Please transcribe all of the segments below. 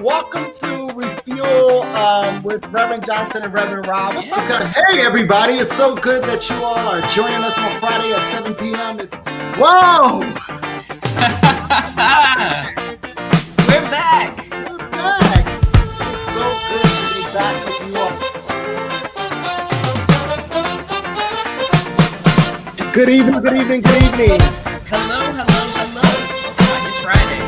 Welcome to Refuel with Reverend Johnson and Reverend Rob. What's up, guys? Hey, everybody. It's so good that you all are joining us on Friday at 7 p.m. Whoa! We're back. We're back. It's so good to be back with you all. Good evening, good evening, good evening. Hello. It's Friday.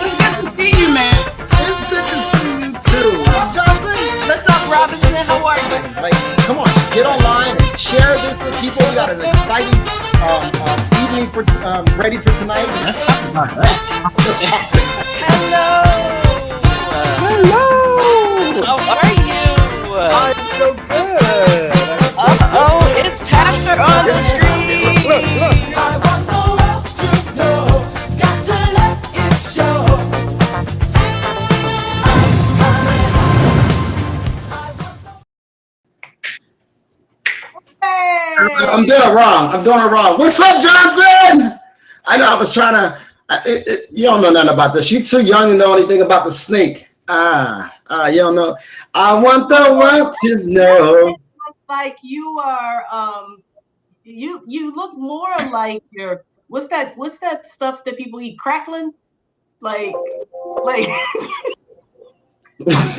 It's good to see you, man. It's good to see you, too. What's up, Johnson? What's up, Robinson? How are you? Come on, get online and share this with people. We got an exciting evening ready for tonight. Let's talk about that. Hello. How are you? I'm so good. Uh-oh, it's Pastor on the screen. Look. I want the world to know, got to let it show. I'm doing it wrong. What's up, Johnson? I know I was trying to. You don't know nothing about this. You're too young to know anything about the snake. You don't know. I want the world to know. Like you are, you look more like your. What's that stuff that people eat? Crackling, like. What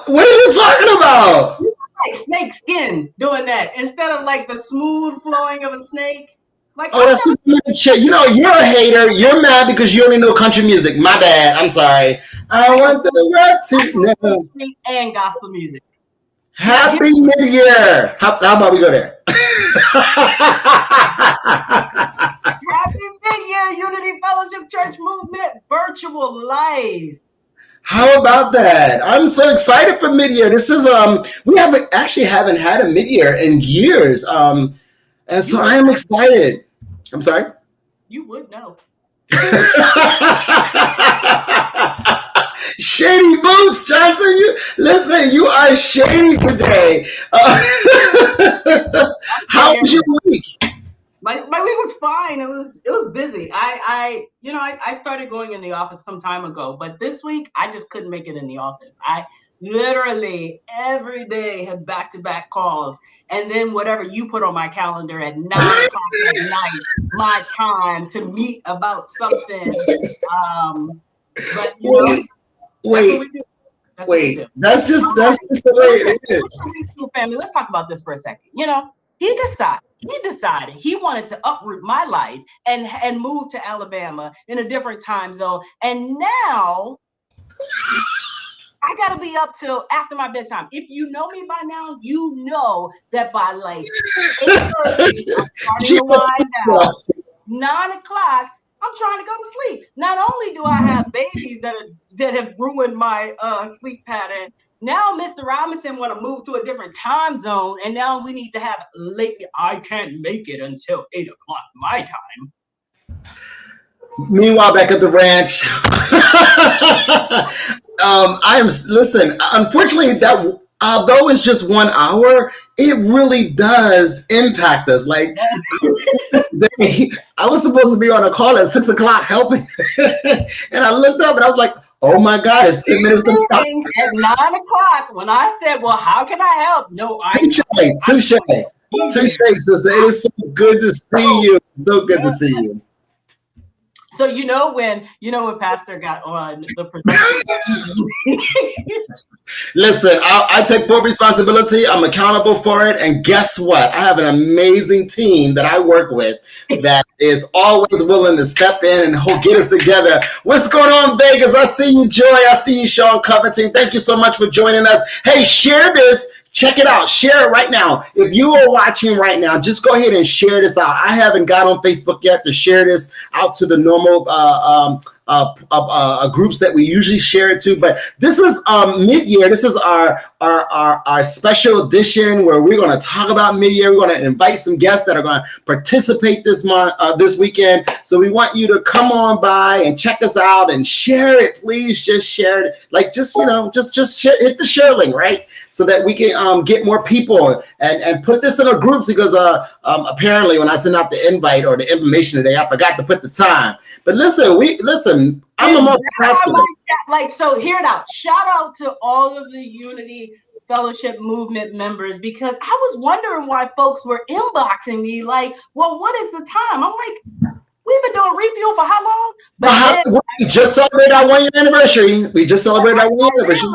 are you talking about? Like snake skin doing that instead of like the smooth flowing of a snake. Like, oh, that's just shit. You know, you're a hater. You're mad because you only know country music. My bad. I'm sorry. I want the world to know. And gospel music. Happy MidYear. How about we go there? Happy MidYear Unity Fellowship Church Movement Virtual Live. How about that? I'm so excited for MidYear. This is we haven't had a MidYear in years. And so I am excited. I'm sorry? You would know. Shady boots, Johnson. You are shady today. How was your week? My week was fine. It was busy. I started going in the office some time ago, but this week I just couldn't make it in the office. I literally every day had back-to-back calls, and then whatever you put on my calendar at 9 o'clock at night, my time to meet about something. But you know, wait. That's just the way it is. Family, let's talk about this for a second. You know, he decided he wanted to uproot my life and move to Alabama in a different time zone. And now I got to be up till after my bedtime. If you know me by now, you know that by like 8:30, I'm starting to wind down. 9 o'clock, I'm trying to go to sleep. Not only do I have babies that have ruined my sleep pattern, now Mr. Robinson want to move to a different time zone, and now we need to have late. I can't make it until 8 o'clock my time. Meanwhile, back at the ranch, listen, unfortunately, that although it's just 1 hour, it really does impact us. Like, I was supposed to be on a call at 6 o'clock helping, and I looked up and I was like, oh my God, it's 10 minutes to stop. At 9 o'clock, when I said, well, how can I help? No, Touche, sister. It is so good to see you. So good to see you. So when Pastor got on the production. Listen, I take full responsibility. I'm accountable for it. And guess what? I have an amazing team that I work with that is always willing to step in and get us together. What's going on, Vegas? I see you, Joy. I see you, Sean Covington. Thank you so much for joining us. Hey, share this. Check it out. Share it right now. If you are watching right now, just go ahead and share this out. I haven't got on Facebook yet to share this out to the normal groups that we usually share it to. But this is MidYear. This is our special edition where we're going to talk about MidYear. We're going to invite some guests that are going to participate this weekend. So we want you to come on by and check us out and share it. Please just share it. Like just share, hit the share link, right? So that we can get more people and put this in our groups because apparently when I sent out the invite or the information today, I forgot to put the time. But listen, I'm a multitasker. like, so hear it out. Shout out to all of the Unity Fellowship Movement members, because I was wondering why folks were inboxing me like, well, what is the time? I'm like, we've been doing Refuel for how long? But then We just celebrated our 1 year anniversary. We just celebrated our 1 year anniversary.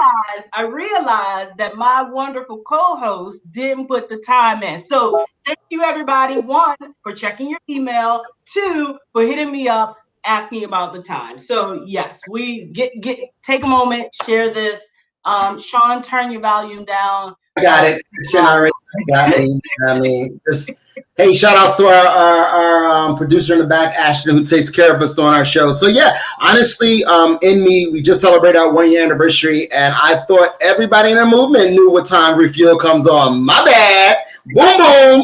I realized that my wonderful co-host didn't put the time in. So thank you, everybody. 1, for checking your email. 2, for hitting me up, asking about the time. So yes, we take a moment, share this. Sean, turn your volume down. I got it. Christian already got me. I mean, just hey, shout outs to our producer in the back, Ashton, who takes care of us on our show. So yeah, honestly, we just celebrated our 1 year anniversary, and I thought everybody in the movement knew what time Refuel comes on. My bad. Boom boom.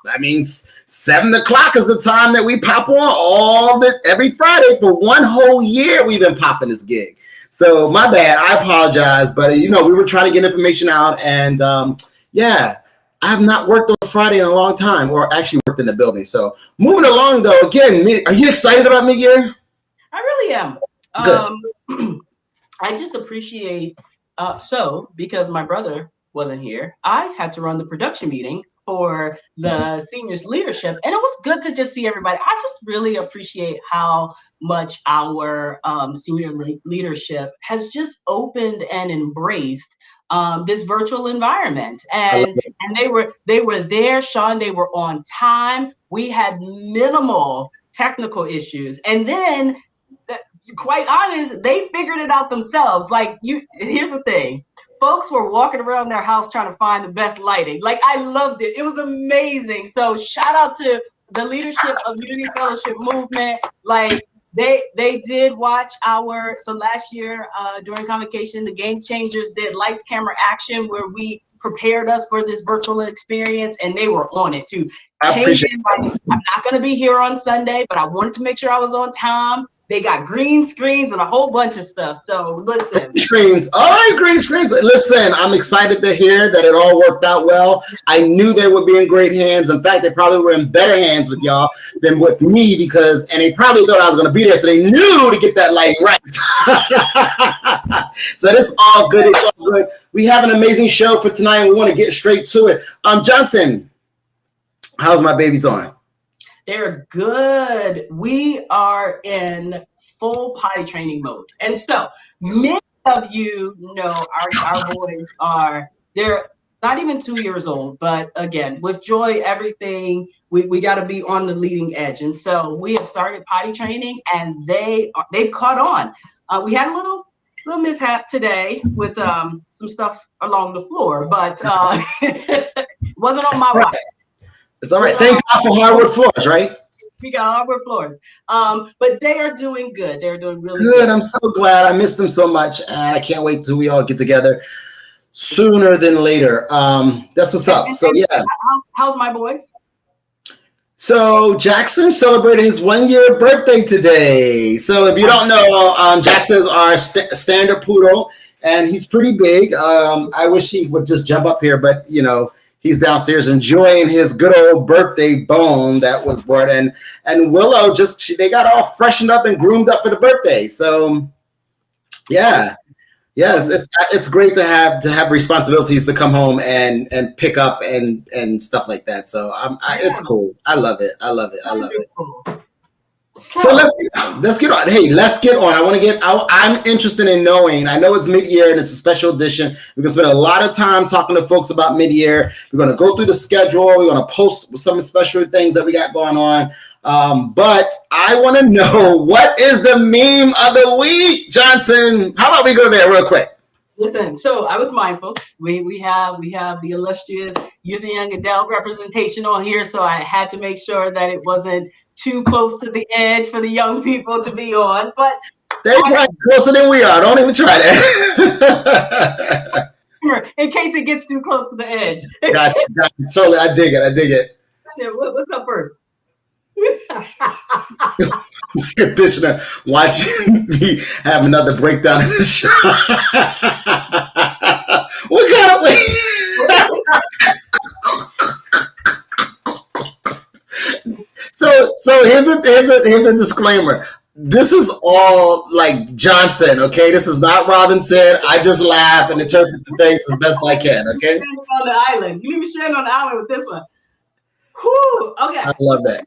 I mean, 7 o'clock is the time that we pop on every Friday for 1 whole year. We've been popping this gig. So my bad. I apologize, but we were trying to get information out, and yeah, I have not worked on Friday in a long time, or actually worked in the building. So moving along, though, again, are you excited about MidYear? I really am. Good. I just appreciate because my brother wasn't here, I had to run the production meeting for the seniors leadership, and it was good to just see everybody. I just really appreciate how much our senior leadership has just opened and embraced this virtual environment, and they were there, Sean. They were on time. We had minimal technical issues, and then, quite honest, they figured it out themselves. Like, here's the thing. Folks were walking around their house trying to find the best lighting. Like, I loved it. It was amazing. So shout out to the leadership of Unity Fellowship Movement. Like, they did watch so last year during convocation, the Game Changers did lights, camera, action, where we prepared us for this virtual experience, and they were on it too. I appreciate it. I'm not going to be here on Sunday, but I wanted to make sure I was on time. They got green screens and a whole bunch of stuff. So listen. Green screens. All right, green screens. Listen, I'm excited to hear that it all worked out well. I knew they would be in great hands. In fact, they probably were in better hands with y'all than with me, and they probably thought I was going to be there, so they knew to get that lighting right. So it's all good. It's all good. We have an amazing show for tonight, and we want to get straight to it. Johnson, how's my babies on? They're good. We are in full potty training mode. And so many of you know our boys they're not even 2 years old, but again, with joy, everything, we got to be on the leading edge. And so we have started potty training, and they've caught on. We had a little mishap today with some stuff along the floor, but wasn't on my watch. It's all right. Thank God for hardwood floors, right? We got hardwood floors. But they are doing good. They're doing really good. I'm so glad. I miss them so much. And I can't wait till we all get together sooner than later. That's what's up. So yeah. How's my boys? So Jackson celebrated his 1 year birthday today. So if you don't know, Jackson's our standard poodle, and he's pretty big. I wish he would just jump up here, but he's downstairs enjoying his good old birthday bone that was born, and Willow they got all freshened up and groomed up for the birthday. So yeah, yes, it's great to have responsibilities to come home and pick up and stuff like that. So it's cool. I love it. I love it. So let's get on. Hey, let's get on. I want to get out. I'm interested in knowing. I know it's MidYear and it's a special edition. We're going to spend a lot of time talking to folks about MidYear. We're going to go through the schedule. We're going to post some special things that we got going on. But I want to know, what is the meme of the week, Johnson? How about we go there real quick? Listen, so I was mindful. We have the illustrious Youth and Young Adult representation on here, so I had to make sure that it wasn't too close to the edge for the young people to be on. But they're right closer than we are. Don't even try that. In case it gets too close to the edge. Gotcha. Totally, I dig it. What's up first? Conditioner watching me have another breakdown in the show. What kind of way? So here's a disclaimer. This is all like Johnson, okay? This is not Robinson. I just laugh and interpret the things as best I can, okay? On the island. You leave me stranded on the island with this one. Whew, okay. I love that.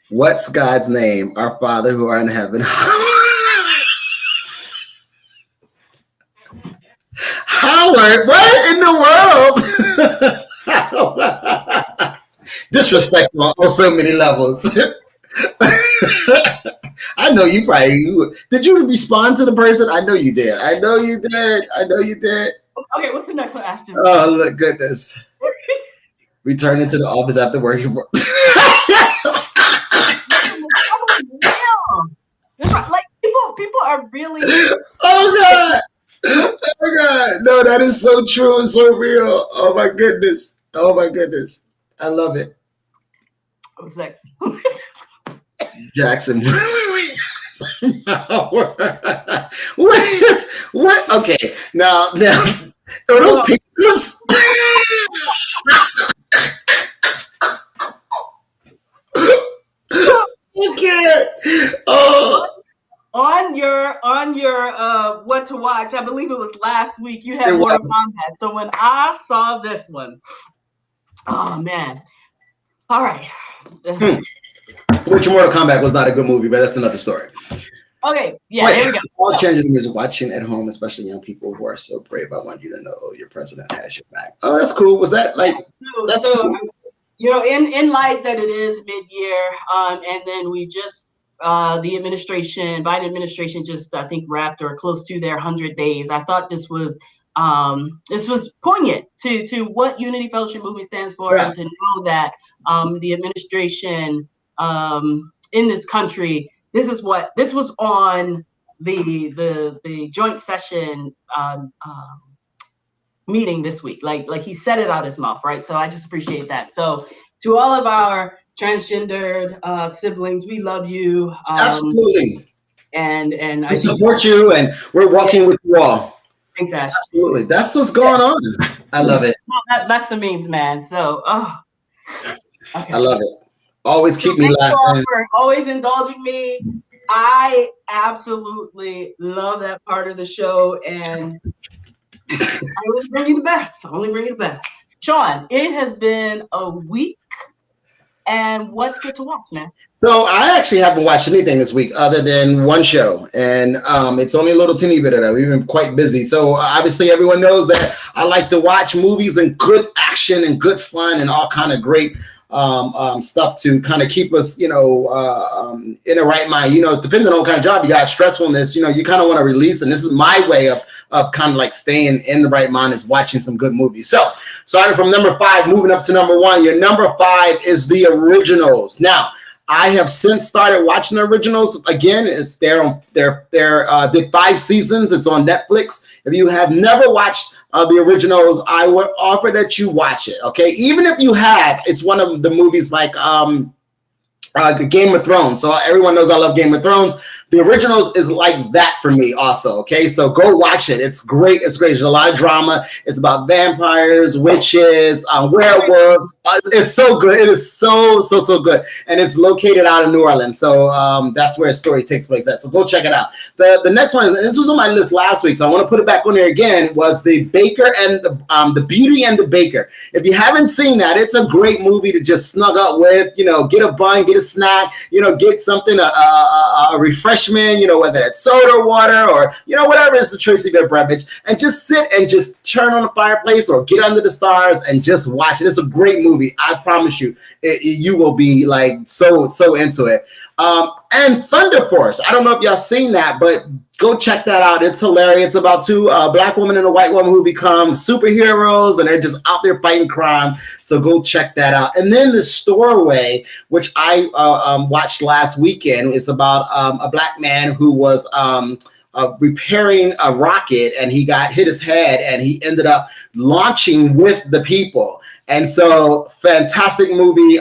What's God's name? Our Father who art in heaven. Howard, what in the world? Disrespectful on so many levels. I know you probably did. You respond to the person? I know you did. I know you did. Okay, what's the next one, Ashton? Oh, look, goodness. Returning to the office after working for. Like people are really. Oh God. Oh God. No, that is so true and so real. Oh my goodness. I love it. What's next? Jackson. What? Okay. Now are those pictures? Okay. Oh. On your what to watch, I believe it was last week, you had Mortal Kombat. So when I saw this one, oh man. All right. Which Mortal Kombat was not a good movie, but that's another story. Okay, yeah, there we go. All changes in music, watching at home, especially young people who are so brave. I want you to know your president has your back. Oh, that's cool. Was that like that's cool. You know, in light that it is mid-year, and then we just the Biden administration just, I think, wrapped or close to their 100 days. I thought this was poignant to what Unity Fellowship Movie stands for, and to know that the administration in this country, this was on the joint session meeting this week. Like he said it out his mouth, right? So I just appreciate that. So to all of our transgendered siblings, we love you. Absolutely. And we support you, and we're walking with you all. Thanks, Ash. Absolutely. That's what's going on. I love it. That's the memes, man. So, okay. I love it. Always keep me laughing. For always indulging me. I absolutely love that part of the show, and I only bring you the best. Sean, it has been a week. And what's good to watch, man? So I actually haven't watched anything this week other than one show, and it's only a little teeny bit of that. We've been quite busy. So obviously everyone knows that I like to watch movies and good action and good fun and all kind of great stuff to kind of keep us, in the right mind. Depending on what kind of job you got, stressfulness, you kind of want to release. And this is my way of kind of like staying in the right mind, is watching some good movies. So starting from number 5, moving up to number 1, your number 5 is The Originals. Now, I have since started watching The Originals again. It's did 5 seasons. It's on Netflix. If you have never watched The Originals, I would offer that you watch it. Okay, even if you have, it's one of the movies like Game of Thrones. So everyone knows I love Game of Thrones. The Originals is like that for me also, okay? So go watch it. It's great. There's a lot of drama. It's about vampires, witches, werewolves. It's so good. It is so good. And it's located out of New Orleans. So that's where the story takes place at. So go check it out. The next one, and this was on my list last week, so I want to put it back on there again, was The Baker and the Beauty and the Baker. If you haven't seen that, it's a great movie to just snug up with, get a bun, get a snack, get something, a refreshment, whether it's soda, water, or, whatever is the choice of your beverage, and just sit and just turn on the fireplace or get under the stars and just watch it. It's a great movie. I promise you, you will be like so into it. And Thunder Force. I don't know if y'all seen that, but go check that out. It's hilarious. It's about 2 black women and a white woman who become superheroes, and they're just out there fighting crime. So go check that out. And then The Storeway, which I watched last weekend, is about a black man who was repairing a rocket, and he hit his head, and he ended up launching with the people. And so fantastic movie,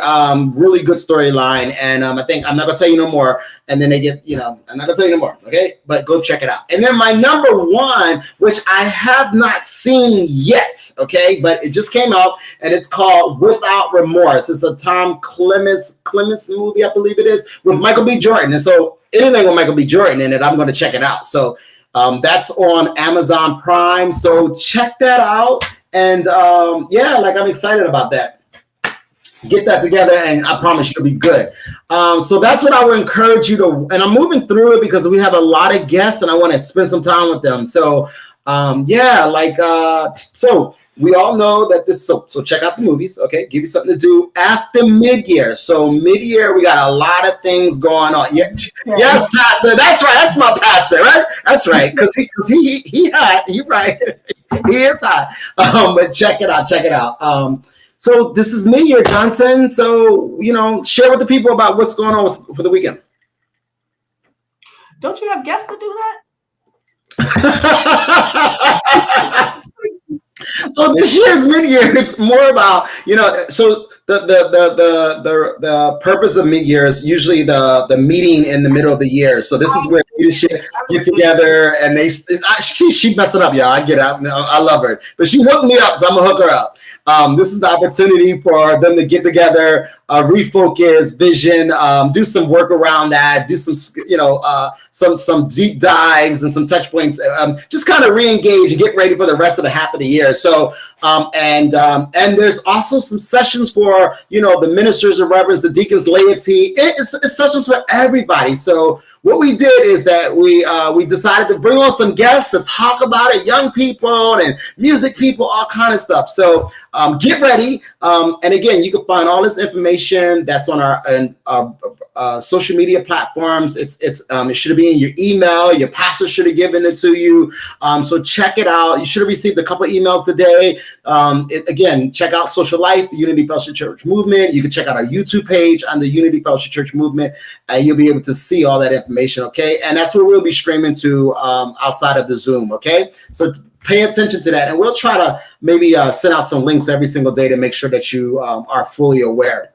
really good storyline. And I think I'm not gonna tell you no more. And then they get, I'm not gonna tell you no more, okay? But go check it out. And then my number one, which I have not seen yet, okay, but it just came out, and it's called Without Remorse. It's a Tom Clements movie, I believe it is, with Michael B. Jordan. And so anything with Michael B. Jordan in it, I'm gonna check it out. So that's on Amazon Prime. So check that out. And I'm excited about that. Get that together, and I promise you'll be good. So that's what I would encourage you to. And I'm moving through it because we have a lot of guests, and I want to spend some time with them. So so we all know that this. So check out the movies. Okay, give you something to do after mid-year. So mid-year, we got a lot of things going on. Yeah. Yes, Pastor. That's right. That's my pastor, right? That's right. Because he hot. You're right. He is hot. But check it out. Check it out. So this is MidYear, Johnson. So, share with the people about what's going on for the weekend. Don't you have guests to do that? So this year's MidYear, it's more about, so the purpose of MidYear is usually the meeting in the middle of the year. So this is where leadership get together, and she messing up, y'all. I get out. I love her, but she hooked me up, so I'm gonna hook her up. This is the opportunity for them to get together, refocus, vision, do some work around that, do some, some deep dives and some touch points, just kind of re-engage and get ready for the rest of the half of the year. So, and there's also some sessions for, the ministers and reverends, the deacons, laity. It's sessions for everybody. So what we did is that we decided to bring on some guests to talk about it, young people and music people, all kind of stuff. So get ready. And again, you can find all this information that's on our social media platforms. It should be in your email. Your pastor should have given it to you. So check it out. You should have received a couple of emails today. Again, check out Social Life, Unity Fellowship Church Movement. You can check out our YouTube page on the Unity Fellowship Church Movement, and you'll be able to see all that information, okay? And that's where we'll be streaming to outside of the Zoom, okay? So pay attention to that, and we'll try to maybe send out some links every single day to make sure that you are fully aware.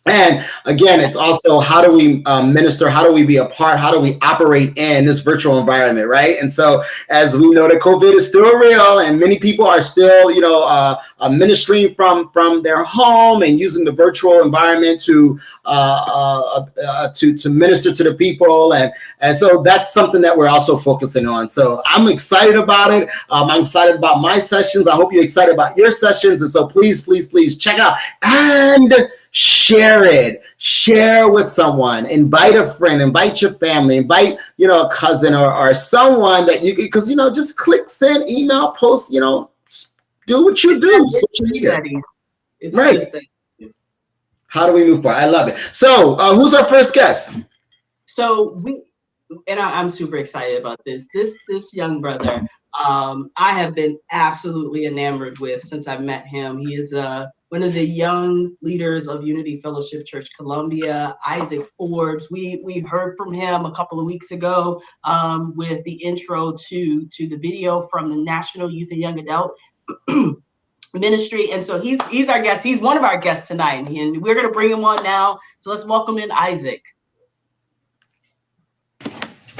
And again, it's also how do we minister? How do we be a part? How do we operate in this virtual environment, right? And so, as we know, that COVID is still real, and many people are still, ministering from their home and using the virtual environment to minister to the people, and so that's something that we're also focusing on. So I'm excited about it. I'm excited about my sessions. I hope you're excited about your sessions, and so please check out and share it. Share with someone. Invite a friend. Invite your family. Invite a cousin or someone that you because just click send, email, post. Do what you do. Social media. It's right. How do we move forward? I love it. So who's our first guest? So I'm super excited about this. This young brother, I have been absolutely enamored with since I met him. He is one of the young leaders of Unity Fellowship Church Columbia, Isaac Forbes. We heard from him a couple of weeks ago with the intro to the video from the National Youth and Young Adult Ministry. And so he's our guest. He's one of our guests tonight, and we're going to bring him on now. So let's welcome in Isaac.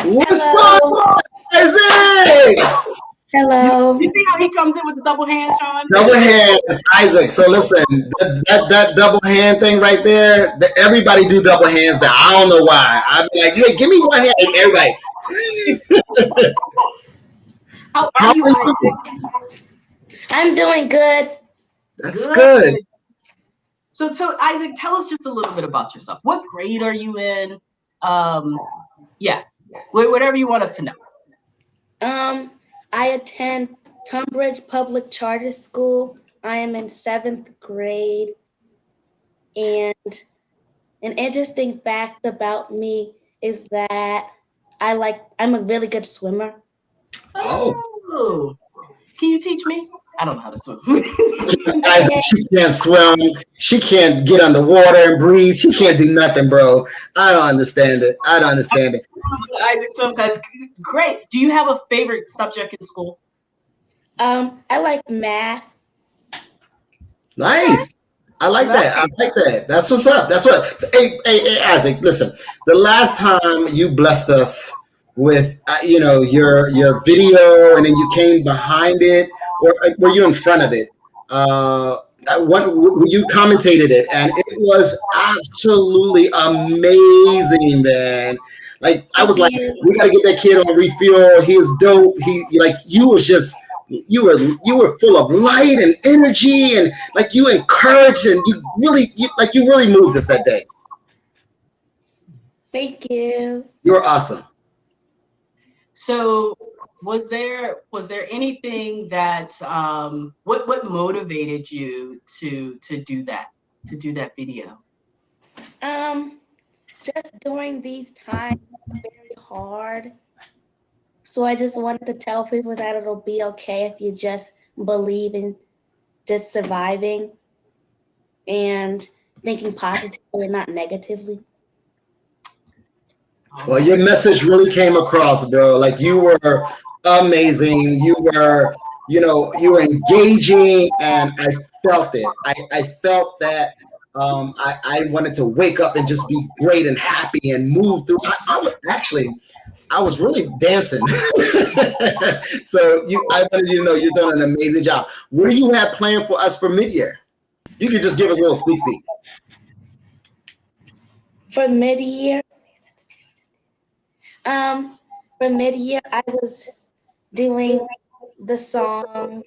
What's up, Isaac? Hello. You see how he comes in with the double hand, Sean? Double hand is Isaac. So listen, that double hand thing right there, everybody do double hands now. I don't know why. I'd be like, hey, give me one hand, everybody. How are you, Isaac? I'm doing good. That's good. So Isaac, tell us just a little bit about yourself. What grade are you in? Whatever you want us to know. I attend Tunbridge Public Charter School. I am in 7th grade. And an interesting fact about me is that I'm a really good swimmer. Oh. Can you teach me? I don't know how to swim. She can't swim. She can't get underwater and breathe. She can't do nothing, bro. I don't understand it. Isaac, sometimes great. Do you have a favorite subject in school? I like math. Nice. I like that. I like that. That's what's up. That's what. Hey, Isaac. Listen. The last time you blessed us with, your video, and then you came behind it, or were you in front of it? You commentated it, and it was absolutely amazing, man. Like I was like, we got to get that kid on Refuel. He is dope. You was just you were full of light and energy, and like you encouraged, and you really moved us that day. Thank you. You were awesome. So was there anything that what motivated you to do that video? Just during these times, it's very hard. So I just wanted to tell people that it'll be okay if you just believe in just surviving and thinking positively and not negatively. Well, your message really came across, bro. Like you were amazing. You were engaging, and I felt it. I felt that I wanted to wake up and just be great and happy and move through. I was really dancing. So I wanted you to know you're doing an amazing job. What do you have planned for us for MidYear? You can just give us a little sneak peek. For MidYear, I was doing the song.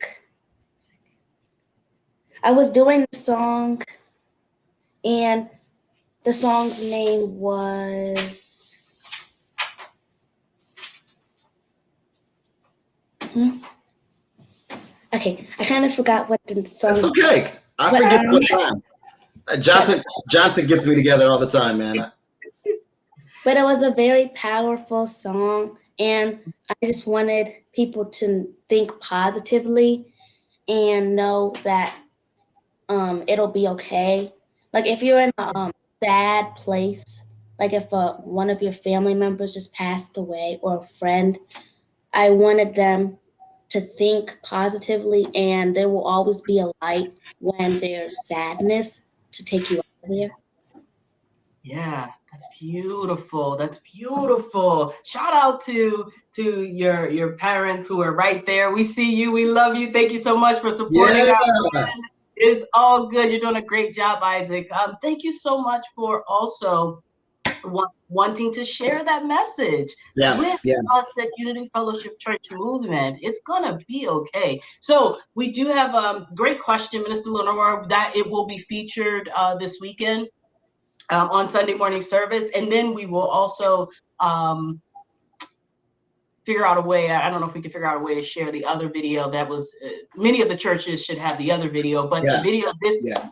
And the song's name was. Okay, I kind of forgot what the song. That's okay. I forget all the time. Johnson gets me together all the time, man. But it was a very powerful song, and I just wanted people to think positively and know that it'll be okay. Like if you're in a sad place, like if one of your family members just passed away or a friend, I wanted them to think positively, and there will always be a light when there's sadness to take you out of there. Yeah, that's beautiful. That's beautiful. Shout out to your parents who are right there. We see you. We love you. Thank you so much for supporting us. It's all good. You're doing a great job, Isaac. Thank you so much for also wanting to share that message with us at Unity Fellowship Church Movement. It's gonna be okay. So we do have a great question, Minister Lenore, that it will be featured this weekend on Sunday morning service, and then we will also figure out a way. I don't know if we can figure out a way to share the other video that was. Many of the churches should have the other video, but the video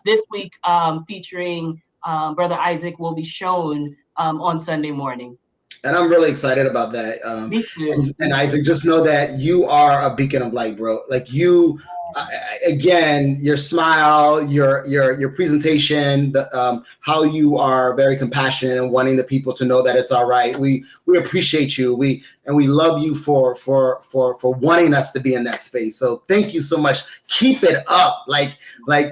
this week featuring Brother Isaac will be shown on Sunday morning. And I'm really excited about that. Me too. And Isaac, just know that you are a beacon of light, bro. Like you, again, your smile, your presentation, how you are very compassionate and wanting the people to know that it's all right. We appreciate you. We love you for wanting us to be in that space. So thank you so much. Keep it up. Like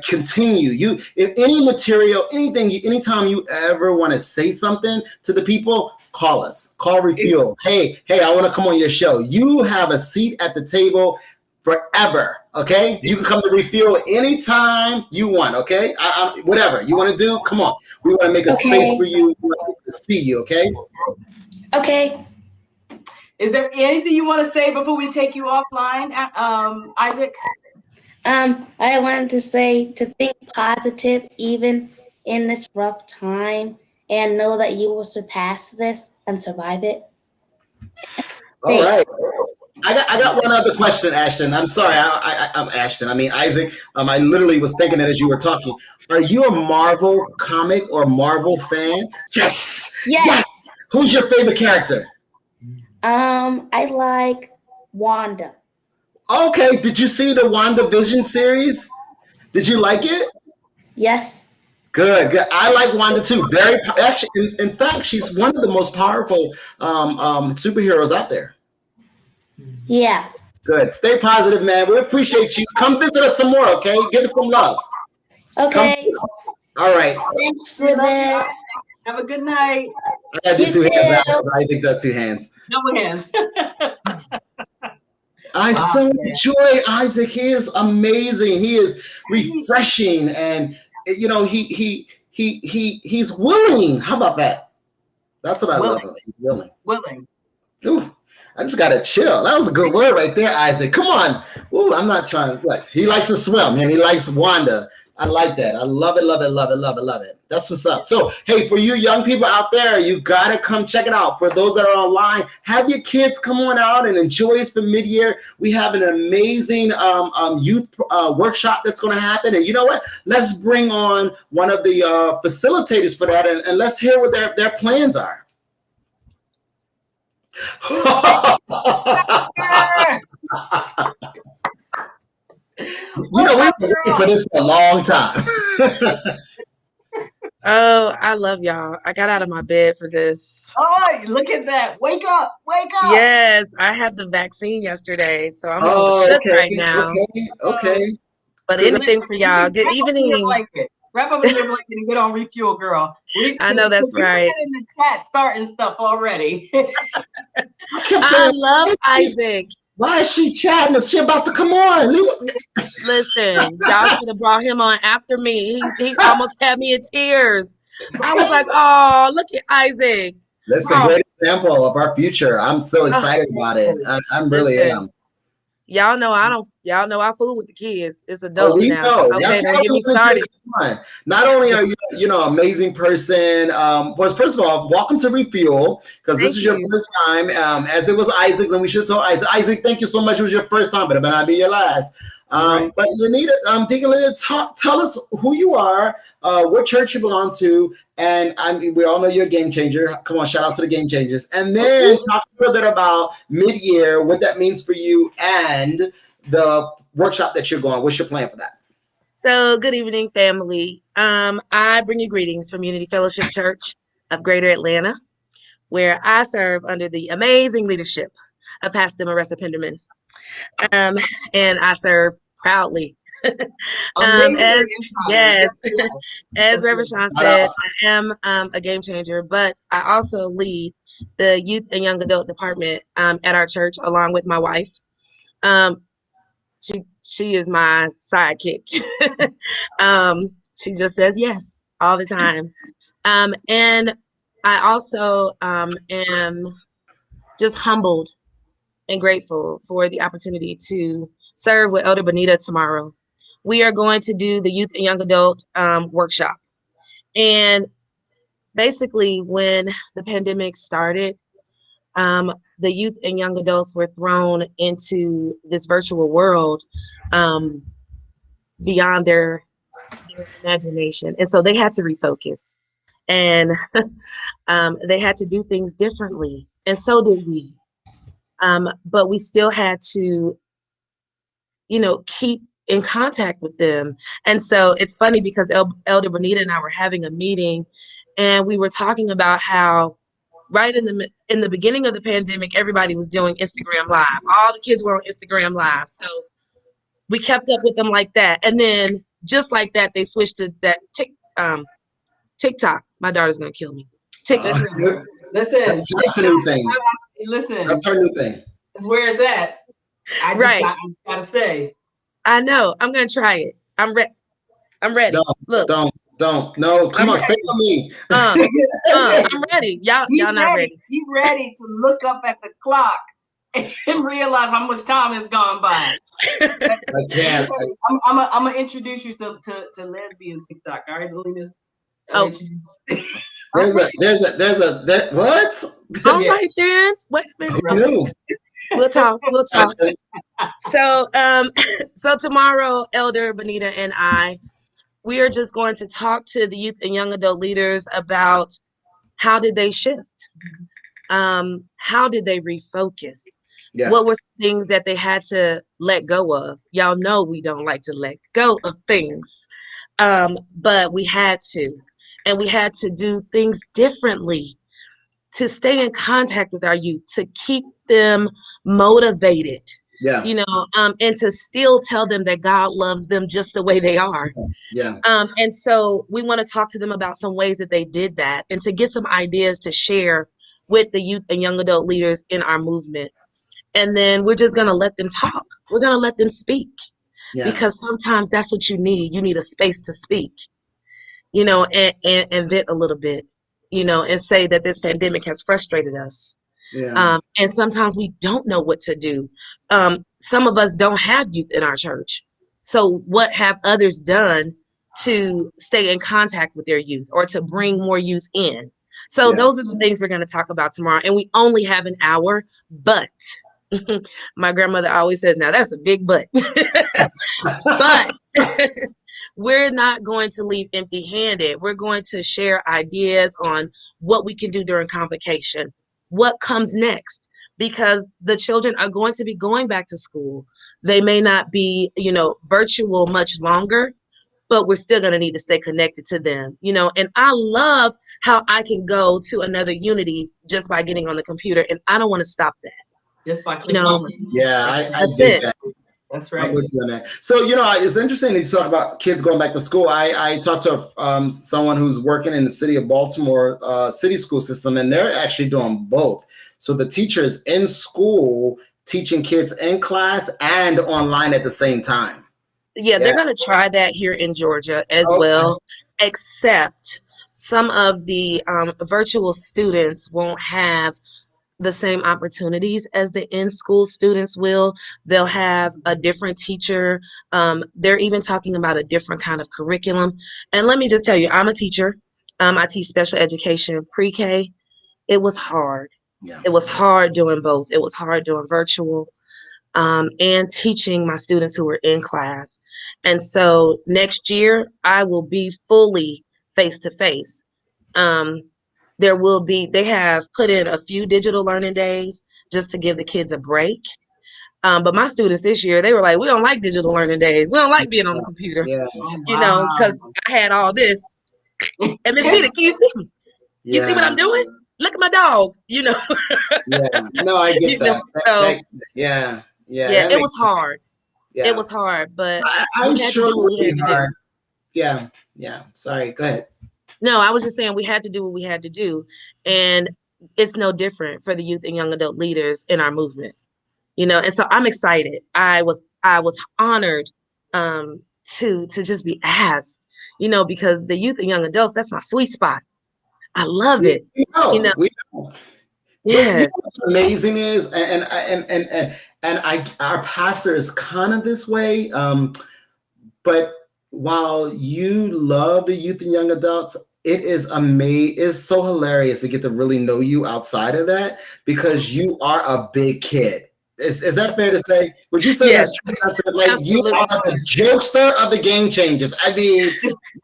continue. If any material, anytime you ever want to say something to the people, call us. Call Refuel. Hey, I want to come on your show. You have a seat at the table forever. Okay, you can come to Refuel anytime you want. Okay, whatever you want to do, come on. We want to make a space for you. We want to see you. Okay. Okay. Is there anything you want to say before we take you offline, Isaac? I wanted to say to think positive even in this rough time, and know that you will surpass this and survive it. All right. I got one other question, Ashton. I'm sorry, I'm Ashton. I mean Isaac. I literally was thinking that as you were talking. Are you a Marvel comic or Marvel fan? Yes. Who's your favorite character? I like Wanda. Okay. Did you see the WandaVision series? Did you like it? Yes. Good. I like Wanda too. Actually, in fact, she's one of the most powerful superheroes out there. Yeah. Good. Stay positive, man. We appreciate you. Come visit us some more, okay? Give us some love. Okay, All right. thanks for this. Have a good night. I gotta do You 2 hands now too. because Isaac does 2 hands. Double hands. I Wow, so man. enjoy Isaac. He is amazing. He is refreshing, and he's willing. How about that? That's what I love. Willing. He's willing. Willing. Ooh, I just gotta chill. That was a good word right there, Isaac. Come on. Ooh, I'm not trying. Like, he likes to swim, and he likes Wanda. I like that. I love it, love it, love it, love it, love it. That's what's up. So, hey, for you young people out there, you gotta come check it out. For those that are online, have your kids come on out and enjoy us for mid-year. We have an amazing youth workshop that's gonna happen. And you know what? Let's bring on one of the facilitators for that, and let's hear what their plans are. We've been waiting for this for a long time. Oh, I love y'all. I got out of my bed for this. Oh, look at that. Wake up. Wake up. Yes, I had the vaccine yesterday, so I'm Oh, shook okay, right now. okay. But anything for y'all. Good evening. Wrap up in your blanket and get on Refuel, girl. I know that's right. In the chat starting stuff already. I love Isaac. Why is she chatting? Is she about to come on? Listen, y'all should have brought him on after me. He almost had me in tears. I was like, oh, look at Isaac. That's a great example of our future. I'm so excited about it. I'm really am. Y'all know I fool with the kids. It's adults now. Know. Okay, don't get me started. Not only are you an amazing person, first of all, welcome to Refuel, because this is your first time, as it was Isaac's, and we should tell Isaac, thank you so much. It was your first time, but it might not be your last. But Lenita, tell us who you are, what church you belong to, and we all know you're a game changer. Come on, shout out to the game changers. And then talk a little bit about mid-year, what that means for you, and the workshop that you're going. What's your plan for that? So, good evening, family. I bring you greetings from Unity Fellowship Church of Greater Atlanta, where I serve under the amazing leadership of Pastor Marissa Penderman. And I serve proudly. As Rev Sean said, I am a game changer, but I also lead the youth and young adult department at our church along with my wife. She is my sidekick. She just says yes all the time. And I also am just humbled and grateful for the opportunity to serve with Elder Bonita tomorrow. We are going to do the youth and young adult workshop. And basically, when the pandemic started, the youth and young adults were thrown into this virtual world beyond their imagination. And so they had to refocus. And they had to do things differently. And so did we. But we still had to, keep in contact with them. And so it's funny because Elder Bonita and I were having a meeting, and we were talking about how right in the beginning of the pandemic, everybody was doing Instagram Live. All the kids were on Instagram Live. So we kept up with them like that. And then just like that, they switched to that TikTok. My daughter's going to kill me. TikTok. Listen. That's a new thing. Listen. That's her new thing. Where is that? I just gotta say. I know. I'm gonna try it. I'm ready. Don't. No, come on, stay with me. I'm ready. Y'all not ready. Be ready to look up at the clock and realize how much time has gone by. I can't. I'm gonna introduce you to lesbian TikTok. All right, Bonita? Oh. There's a what? All right then. Wait a minute. Okay. We'll talk. So tomorrow, Elder Bonita and I, we are just going to talk to the youth and young adult leaders about how did they shift? How did they refocus? Yeah. What were things that they had to let go of? Y'all know we don't like to let go of things, but we had to. And we had to do things differently to stay in contact with our youth, to keep them motivated, Yeah. you know, and to still tell them that God loves them just the way they are. Yeah. And so we want to talk to them about some ways that they did that and to get some ideas to share with the youth and young adult leaders in our movement. And then we're just going to let them talk. We're going to let them speak Yeah. because sometimes that's what you need. You need a space to speak, you know, and vent a little bit, you know, and say that this pandemic has frustrated us. Yeah. And sometimes we don't know what to do. Some of us don't have youth in our church. So what have others done to stay in contact with their youth or to bring more youth in? So Yeah. those are the things we're going to talk about tomorrow. And we only have an hour, but my grandmother always says, now that's a big but. But we're not going to leave empty-handed. We're going to share ideas on what we can do during convocation, what comes next, because the children are going to be going back to school. They may not be, you know, virtual much longer, but we're still going to need to stay connected to them, you know. And I love how I can go to another Unity just by getting on the computer, and I don't want to stop that. Just by You clicking know, on it. Yeah. I that's dig it. that. That's I'm right. with you on that. So, you know, it's interesting that you talk about kids going back to school. I talked to someone who's working in the city of Baltimore city school system, and they're actually doing both. So the teachers in school teaching kids in class and online at the same time. Yeah, they're Yeah. going to try that here in Georgia as Okay. well, except some of the virtual students won't have the same opportunities as the in-school students will. They'll have a different teacher. They're even talking about a different kind of curriculum. And let me just tell you, I'm a teacher. I teach special education pre-K. It was hard. Yeah. It was hard doing both. It was hard doing virtual and teaching my students who were in class. And so next year, I will be fully face to face. There will be, they have put in a few digital learning days just to give the kids a break. But my students this year, they were like, we don't like digital learning days. We don't like being on the computer, Yeah. Oh, you know, because wow. I had all this. And Miss Vita, can you see me? You see what I'm Yeah. doing? Look at my dog, you know. Yeah. No, I get You know, that. so Yeah. Yeah. yeah, That it makes was hard. It yeah. was hard, but I'm we had to sure do what it's we had be to do. hard. Yeah. Yeah. Sorry. Go ahead. No, I was just saying we had to do what we had to do. And it's no different for the youth and young adult leaders in our movement, you know. And so I'm excited. I was honored to just be asked, you know, because the youth and young adults, that's my sweet spot. I love We it. You know, we know. But you know yes. what's amazing is, and our pastor is kind of this way. But while you love the youth and young adults, it is amazing. It's so hilarious to get to really know you outside of that because you are a big kid. Is that fair to say? Would you say Yes, that's true? Like you absolutely. are the jokester of the game changers. I mean,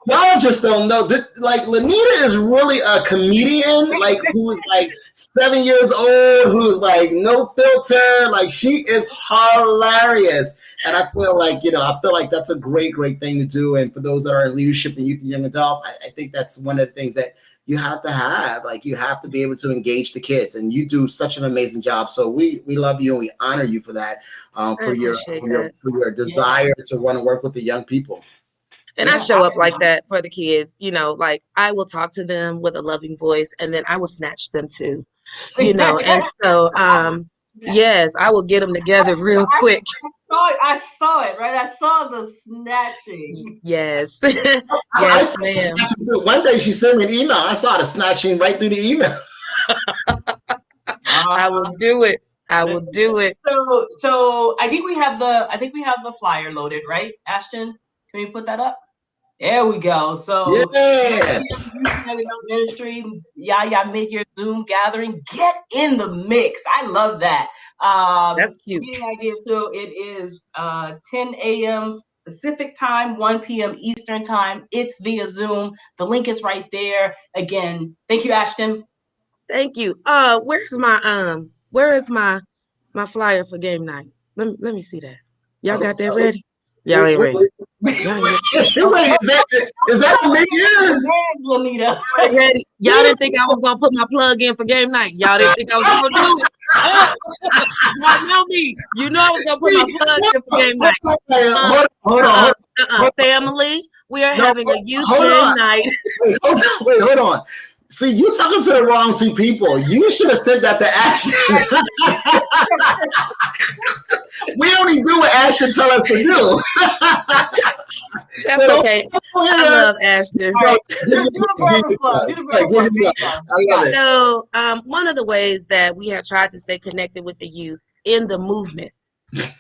y'all just don't know. Like Lanita is really a comedian, like who is like 7 years old, who's like no filter. Like she is hilarious. And I feel like, I feel like that's a great, great thing to do. And for those that are in leadership and youth and young adult, I think that's one of the things that you have to have. Like you have to be able to engage the kids, and you do such an amazing job. So we love you and we honor you for that, I for your appreciate that. for your desire to want to work with the young people. And I Yeah, show up like that for the kids, you know, like I will talk to them with a loving voice and then I will snatch them too, you know. And so, yes, I will get them together real quick. I saw it, right? I saw the snatching. Yes. I Yes, saw the ma'am. snatching too. One day she sent me an email. I saw the snatching right through the email. I will do it. I will do it. So I think we have the flyer loaded, right, Ashton? Can we put that up? There we go. So Yes. Ministry, MidYear Zoom gathering. Get in the mix. I love that. That's cute. Getting idea. So it is 10 a.m. Pacific time, 1 p.m. Eastern time. It's via Zoom. The link is right there. Again, thank you, Ashton. Thank you. Where is my flyer for game night? Let me see that. Y'all got that ready? Y'all ain't ready. Wait, is that a mid-year? Bonita. Ready? Y'all didn't think I was gonna put my plug in for game night. Y'all didn't think I was gonna do it. Y'all know me. You know I was gonna put my plug in for game night. Hold on. Family, we are having a youth hold game on. night. Wait, hold on. See, you talking to the wrong two people. You should have said that to Ashton. We only do what Ashton tell us to do. That's okay. I love Ashton. All right. Do the verbal plug. Do the verbal plug. I love it. So, one of the ways that we have tried to stay connected with the youth in the movement,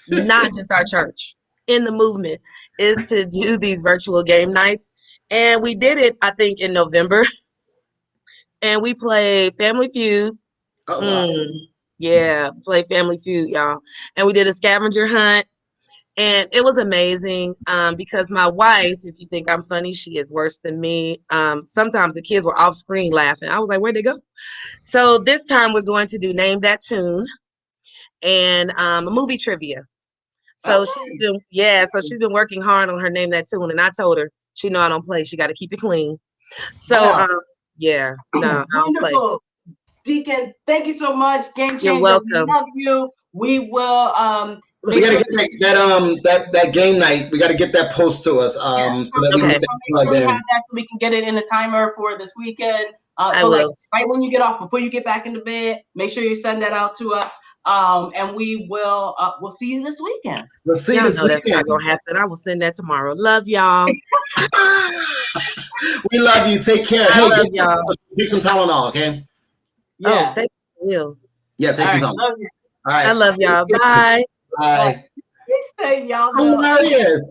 not just our church, in the movement, is to do these virtual game nights. And we did it, I think, in November. And we played Family Feud. Oh, wow. Yeah, play Family Feud, y'all. And we did a scavenger hunt. And it was amazing because my wife, if you think I'm funny, she is worse than me. Sometimes the kids were off screen laughing. I was like, where'd they go? So this time we're going to do Name That Tune and a movie trivia. So she's been working hard on her Name That Tune. And I told her, she know I don't play. She got to keep it clean. So, Wow. I don't play. Wonderful. Deacon, thank you so much. Game changer. You're welcome. We love you. We will We gotta get that game night. We gotta get that post to us. So that we can get that plugged in. Have that so we can get it in the timer for this weekend. I will. Like right when you get off, before you get back into bed, make sure you send that out to us. And we will we'll see you this weekend. We'll see Y'all you this know that's weekend. not gonna happen. I will send that tomorrow. Love y'all. We love you. Take care. I love y'all. Take some Tylenol, okay? Yeah. Oh, thank you. Yeah, take some Tylenol. Love you. All right. I love y'all. Bye. Bye. You say y'all know. Hilarious.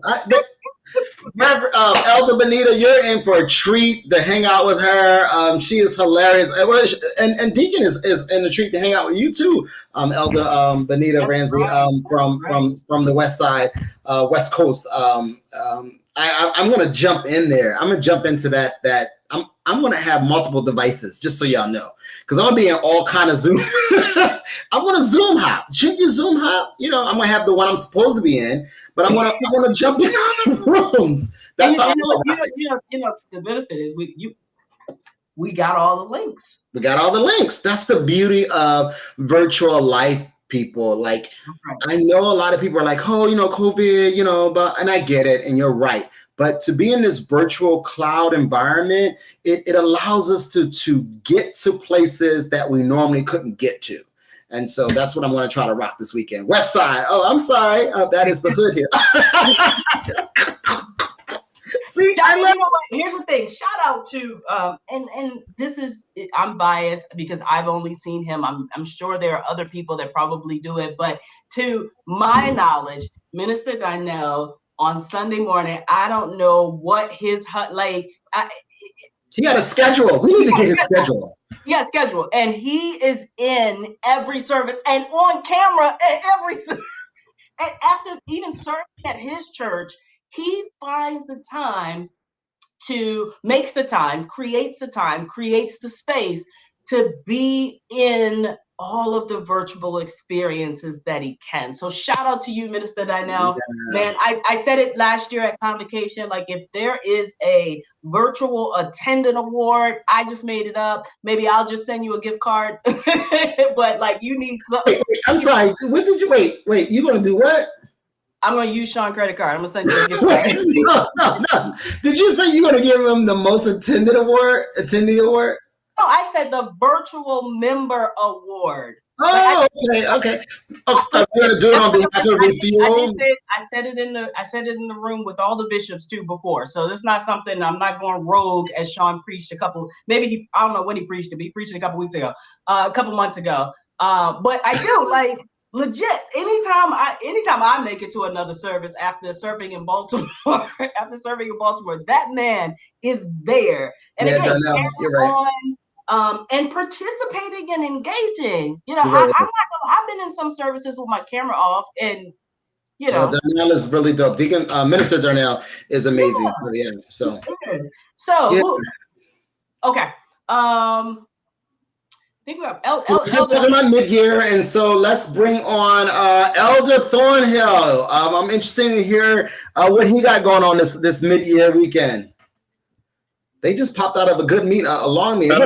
Elder Bonita, you're in for a treat to hang out with her. She is hilarious. And Deacon is in a treat to hang out with you too, Elder Bonita Ramsey from the West Side, West Coast. I'm gonna jump in there. I'm gonna jump into that. I'm gonna have multiple devices, just so y'all know, because I'm gonna be in all kind of Zoom. I'm gonna Zoom hop. Shouldn't you Zoom hop? You know, I'm gonna have the one I'm supposed to be in, but I'm gonna jump in other rooms. That's how. You know, the benefit is we got all the links. We got all the links. That's the beauty of virtual life, people. Like, right. I know a lot of people are like, oh, COVID, but, and I get it, and you're right. But to be in this virtual cloud environment, it allows us to get to places that we normally couldn't get to. And so that's what I'm going to try to rock this weekend. West Side. Oh, I'm sorry. That is the hood here. See, here's the thing. Shout out to and this is, I'm biased because I've only seen him. I'm sure there are other people that probably do it, but to my knowledge, Minister Darnell on Sunday morning, I don't know what his he got a schedule. We need to get his schedule. Yeah, schedule, and he is in every service and on camera at every service. And after even serving at his church, he finds the time makes the time, creates the space to be in all of the virtual experiences that he can. So shout out to you, Minister Darnell. Yeah. Man, I said it last year at Convocation, like if there is a virtual attendant award, I just made it up. Maybe I'll just send you a gift card. But like you need something. Wait, I'm sorry. What did you wait, you gonna do what? I'm gonna use Sean credit card. I'm gonna send you a gift card. No. Did you say you're gonna give him the most attendee award? No, I said the virtual member award. Oh, okay. You're gonna do it on behalf of Refuel. I said it in the room with all the bishops too before. So it's not something I'm not going rogue as Sean preached I don't know when he preached it, but he preached it a couple months ago. But I do like legit. Anytime I make it to another service after serving in Baltimore, that man is there. And yeah, again, you're right. And participating and engaging. I've been in some services with my camera off, and Darnell is really dope. Deacon Minister Darnell is amazing. So okay. think we have We're talking about mid-year, and so let's bring on Elder Thornhill. I'm interested to hear what he got going on this mid-year weekend. They just popped out of a good meet, a long meet. Hello.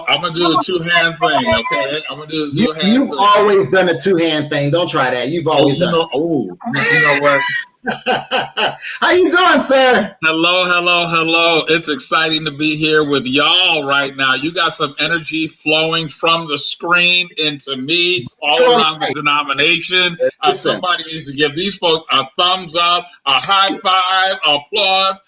I'm gonna do a two-hand thing, okay? I'm gonna do a two-hand thing. You've always done a two-hand thing. Don't try that. You've always done. You know what? How you doing, sir? Hello. It's exciting to be here with y'all right now. You got some energy flowing from the screen into me all around the denomination. Somebody needs to give these folks a thumbs up, a high five, applause.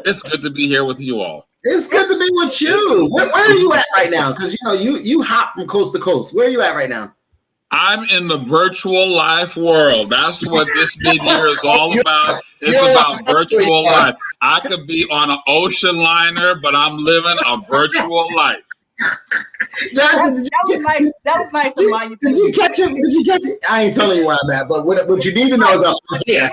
It's good to be here with you all. It's good to be with you. Where are you at right now? Because you hop from coast to coast. Where are you at right now? I'm in the virtual life world. That's what this mid-year is all about. It's about virtual life. I could be on an ocean liner, but I'm living a virtual life. Johnson, that was nice. Did you catch it? Did you catch it? I ain't telling you where I'm at, but what you need to know is I'm here.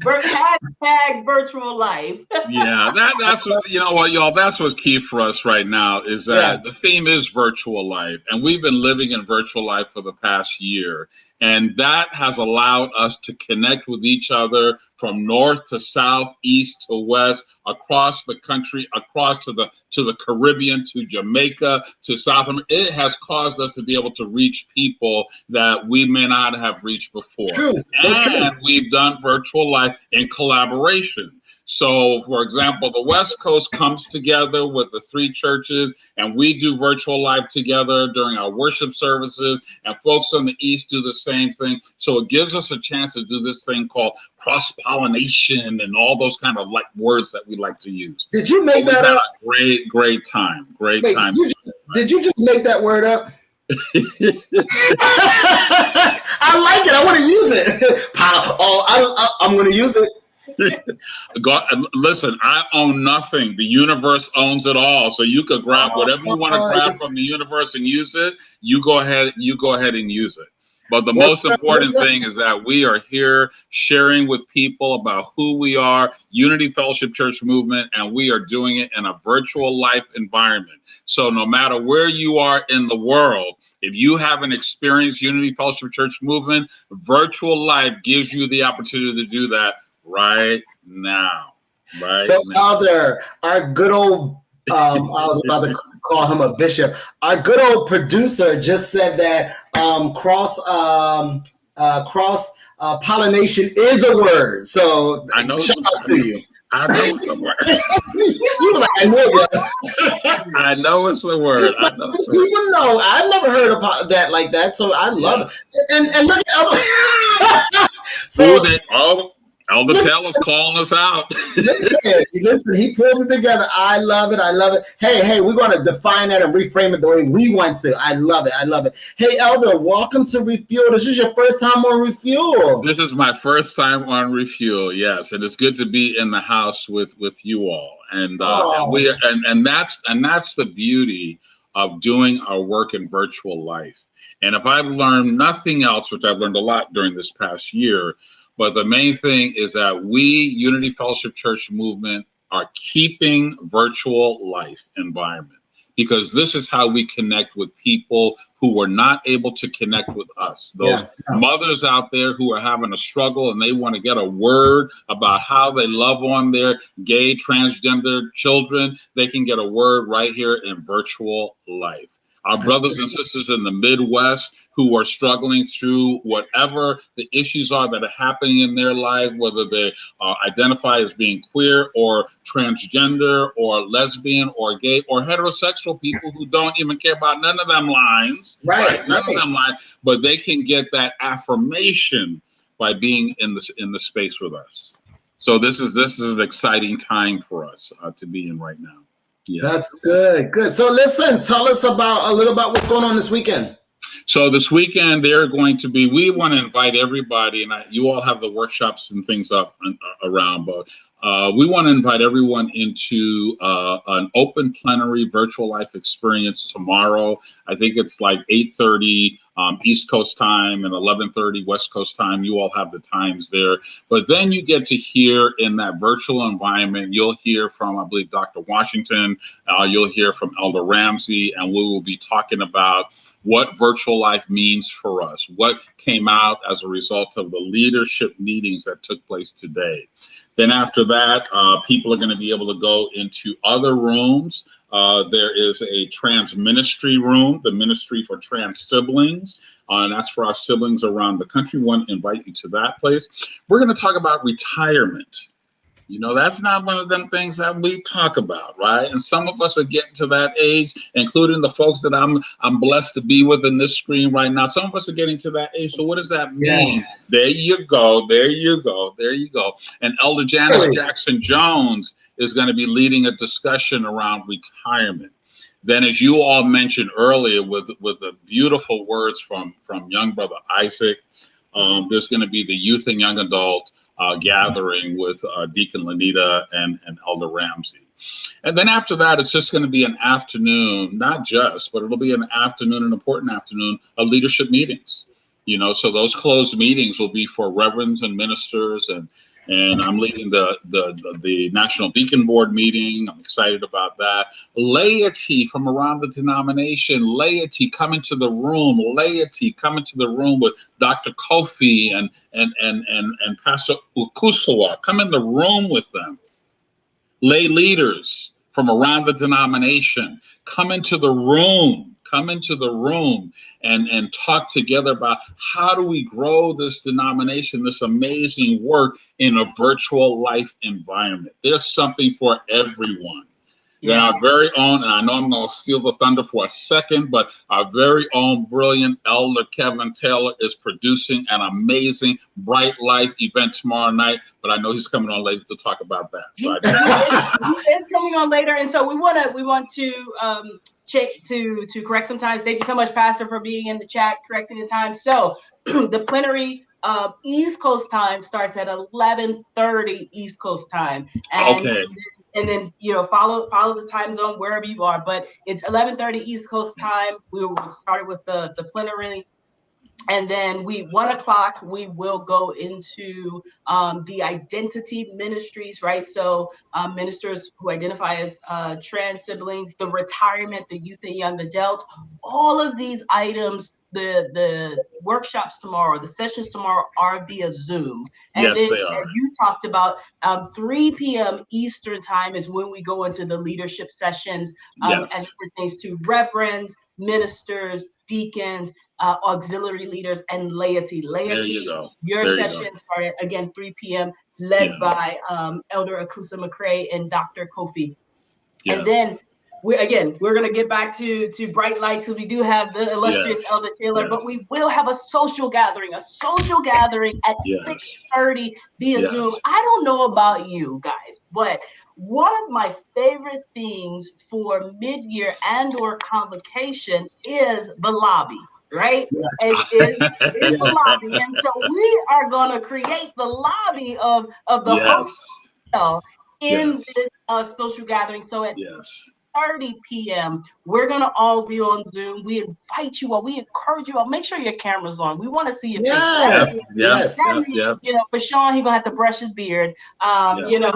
Hashtag virtual life. Yeah, that's what, you know what, y'all, that's what's key for us right now is that the theme is virtual life. And we've been living in virtual life for the past year. And that has allowed us to connect with each other from north to south, east to west, across the country, across to the Caribbean, to Jamaica, to South America. It has caused us to be able to reach people that we may not have reached before. True. And we've done virtual life in collaboration. So, for example, the West Coast comes together with the 3 churches, and we do virtual life together during our worship services, and folks on the East do the same thing. So it gives us a chance to do this thing called cross-pollination and all those kind of like words that we like to use. Did you make that up? Great time. Great time. Did you just make that word up? I like it. I want to use it. I'm going to use it. Listen, I own nothing. The universe owns it all. So you could grab whatever you want to grab from the universe and use it. You go ahead and use it. But the most important thing is that we are here sharing with people about who we are, Unity Fellowship Church Movement, and we are doing it in a virtual life environment. So no matter where you are in the world, if you haven't experienced Unity Fellowship Church Movement, virtual life gives you the opportunity to do that right now. Elder, our good old, I was about to call him a bishop. Our good old producer just said that cross pollination is a word. So I know. Shout out to you. I know it's a word. You were like, I know it. I know it's a word. People know. I've never heard of that like that. So I love it. And look at Elder Taylor's calling us out. Listen, he pulled it together. I love it. Hey, we're going to define that and reframe it the way we want to. I love it. Hey, Elder, welcome to Refuel. This is your first time on Refuel. This is my first time on Refuel, yes. And it's good to be in the house with you all. And that's the beauty of doing our work in virtual life. And if I've learned nothing else, which I've learned a lot during this past year, but the main thing is that we, Unity Fellowship Church Movement, are keeping virtual life environment, because this is how we connect with people who were not able to connect with us. Those mothers out there who are having a struggle and they want to get a word about how they love on their gay, transgender children, they can get a word right here in virtual life. Our brothers and sisters in the Midwest who are struggling through whatever the issues are that are happening in their life, whether they identify as being queer or transgender or lesbian or gay or heterosexual people who don't even care about none of them lines, none of them lines, but they can get that affirmation by being in the space with us. So this is an exciting time for us to be in right now. Yeah. That's good. So listen, tell us a little about what's going on this weekend. So this weekend, we want to invite everybody, and you all have the workshops and things up around, but we want to invite everyone into an open plenary virtual life experience tomorrow. I think it's like 8:30 East Coast time and 11:30 West Coast time. You all have the times there. But then you get to hear in that virtual environment, you'll hear from, I believe, Dr. Washington, you'll hear from Elder Ramsey, and we will be talking about what virtual life means for us, what came out as a result of the leadership meetings that took place today. Then after that, people are going to be able to go into other rooms. There is a trans ministry room, the ministry for trans siblings. And that's for our siblings around the country. We want to invite you to that place. We're going to talk about retirement. You know, that's not one of them things that we talk about, right? And some of us are getting to that age, including the folks that I'm blessed to be with in this screen right now. Some of us are getting to that age. So what does that mean? Yeah. There you go. There you go. There you go. And Elder Janice Jackson Jones is going to be leading a discussion around retirement. Then, as you all mentioned earlier, with the beautiful words from young brother Isaac, there's going to be the youth and young adult gathering with Deacon Bonita and Elder Ramsey. And then after that, it's just going to be an afternoon, not just, but it'll be an afternoon, an important afternoon of leadership meetings. You know, so those closed meetings will be for reverends and ministers, and I'm leading the National Deacon Board meeting. I'm excited about that. Laity from around the denomination, laity come into the room, laity come into the room with Dr. Kofi and Pastor Ukusawa. Come in the room with them. Lay leaders from around the denomination come into the room. Come into the room and talk together about how do we grow this denomination, this amazing work in a virtual life environment. There's something for everyone. Then our very own, and I know I'm going to steal the thunder for a second, but our very own brilliant Elder Kevin Taylor is producing an amazing Bright Life event tomorrow night. But I know he's coming on later to talk about that. So he is coming on later, and so we want to check to correct some times. Thank you so much, Pastor, for being in the chat, correcting the time. So the plenary East Coast time starts at 11:30 East Coast time, and okay. And then, you know, follow the time zone wherever you are. But it's 11:30 East Coast time. We started with the plenary. And then 1 o'clock, we will go into the identity ministries, right? So ministers who identify as trans siblings, the retirement, the youth and young adult, all of these items, the workshops tomorrow, the sessions tomorrow are via Zoom. And yes, then they are. you talked about 3 p.m. Eastern time is when we go into the leadership sessions as it pertains to reverends, ministers, deacons, auxiliary leaders, and laity. Laity, your session started again 3 p.m. led by Elder Akusa McCrae and Dr. Kofi. And then we're gonna get back to Bright Lights, because we do have the illustrious Elder Taylor, but we will have a social gathering at 6:30 via Zoom. I don't know about you guys, but one of my favorite things for mid-year and/or convocation is the lobby. Right? It's the lobby. And so we are going to create the lobby of the hotel in this social gathering. So at 6:30 p.m., we're going to all be on Zoom. We invite you all. We encourage you all. Make sure your camera's on. We want to see your face. You know, for Sean, he's going to have to brush his beard. You know.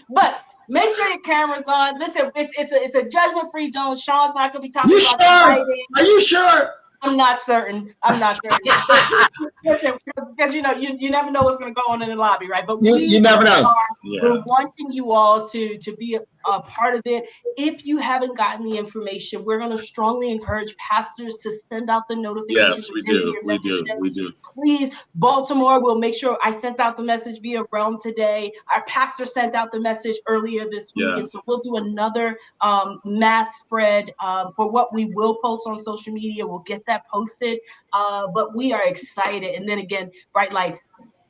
But make sure your camera's on. Listen, it's a judgment-free zone. Sean's not going to be talking about fighting. Are you sure? I'm not certain. Listen, because you know, you never know what's going to go on in the lobby, right? But you never know. We're wanting you all to be a part of it. If you haven't gotten the information, we're going to strongly encourage pastors to send out the notifications. Yes, we do. Please, Baltimore, we'll make sure. I sent out the message via Realm today. Our pastor sent out the message earlier this week. And so we'll do another mass spread for what we will post on social media. We'll get that posted. But we are excited. And then again, Bright Lights.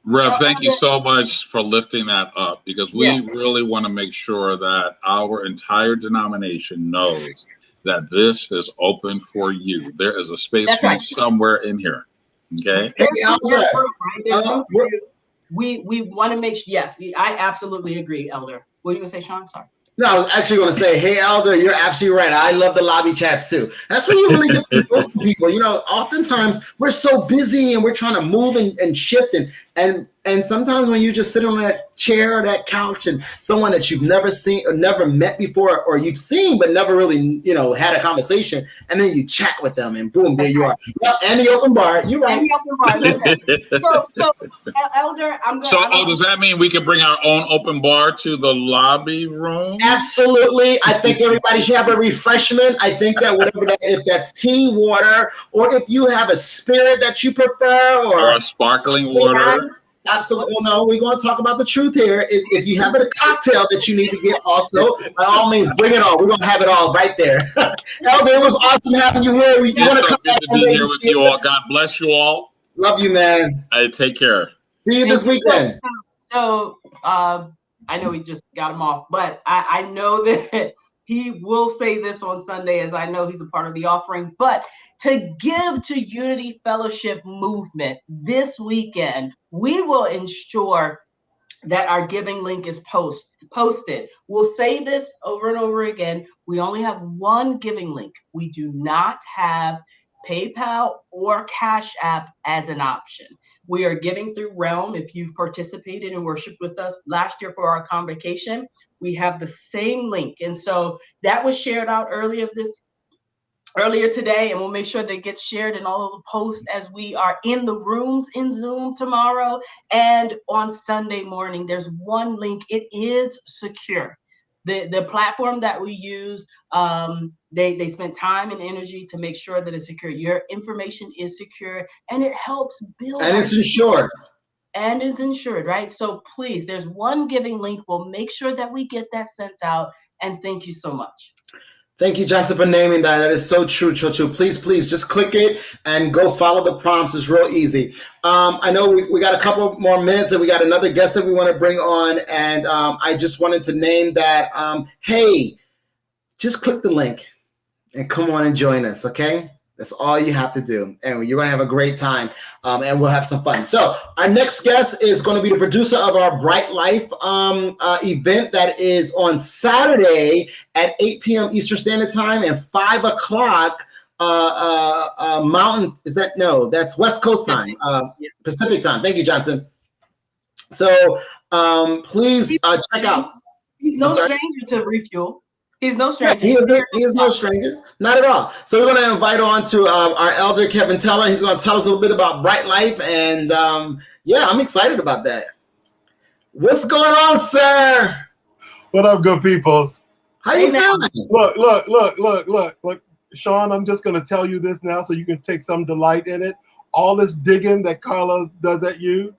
Rev, thank you so much for lifting that up, because we really want to make sure that our entire denomination knows that this is open for you. There is a space for you somewhere in here. Okay. We want to make sure. Yes, I absolutely agree, Elder. What are you gonna say, Sean? Sorry. No, I was actually going to say, hey, Elder, you're absolutely right. I love the lobby chats too. That's when you really get to know some people. You know, oftentimes we're so busy and we're trying to move and shift and sometimes when you just sit on that chair or that couch and someone that you've never seen or never met before, or you've seen but never really, you know, had a conversation, and then you chat with them and boom, there you are. Yep, and the open bar. You're right. And the open bar. Listen. So Elder, I'm going. So, does that mean we can bring our own open bar to the lobby room? Absolutely. I think everybody should have a refreshment. I think that whatever that, if that's tea, water, or if you have a spirit that you prefer, or a sparkling water. Absolutely. Well, no, we're going to talk about the truth here. If you have a cocktail that you need to get also, by all means, bring it on. We're going to have it all right there. Elder, it was awesome having you here. You want to come back to be here with you all. God bless you all. Love you, man. Take care. See you this weekend. So, I know we just got him off, but I know that he will say this on Sunday, as I know he's a part of the offering. But to give to Unity Fellowship Movement this weekend, we will ensure that our giving link is posted. We'll say this over and over again. We only have one giving link. We do not have PayPal or Cash App as an option. We are giving through Realm. If you've participated and worshiped with us last year for our convocation, we have the same link. And so that was shared out earlier today, and we'll make sure that it gets shared in all of the posts as we are in the rooms in Zoom tomorrow and on Sunday morning. There's one link. It is secure. The platform that we use, they spent time and energy to make sure that it's secure. Your information is secure, and it helps build. And it's insured. And is insured, right? So please, there's one giving link. We'll make sure that we get that sent out. And thank you so much. Thank you, Johnson, for naming that. That is so true, Please, just click it and go follow the prompts. It's real easy. I know we got a couple more minutes and we got another guest that we want to bring on. And I just wanted to name that, hey, just click the link and come on and join us, okay? That's all you have to do. And you're going to have a great time, and we'll have some fun. So our next guest is going to be the producer of our Bright Life event that is on Saturday at 8 p.m. Eastern Standard Time and 5 o'clock Mountain. Is that? No, that's West Coast time, Pacific time. Thank you, Johnson. So please check out. He's no stranger to Refuel. He's no stranger. He is no stranger, not at all. So we're going to invite on to our elder, Kevin Teller. He's going to tell us a little bit about Bright Life. And yeah, I'm excited about that. What's going on, sir? What up, good peoples? How you feeling? Look. Sean, I'm just going to tell you this now so you can take some delight in it. All this digging that Carla does at you,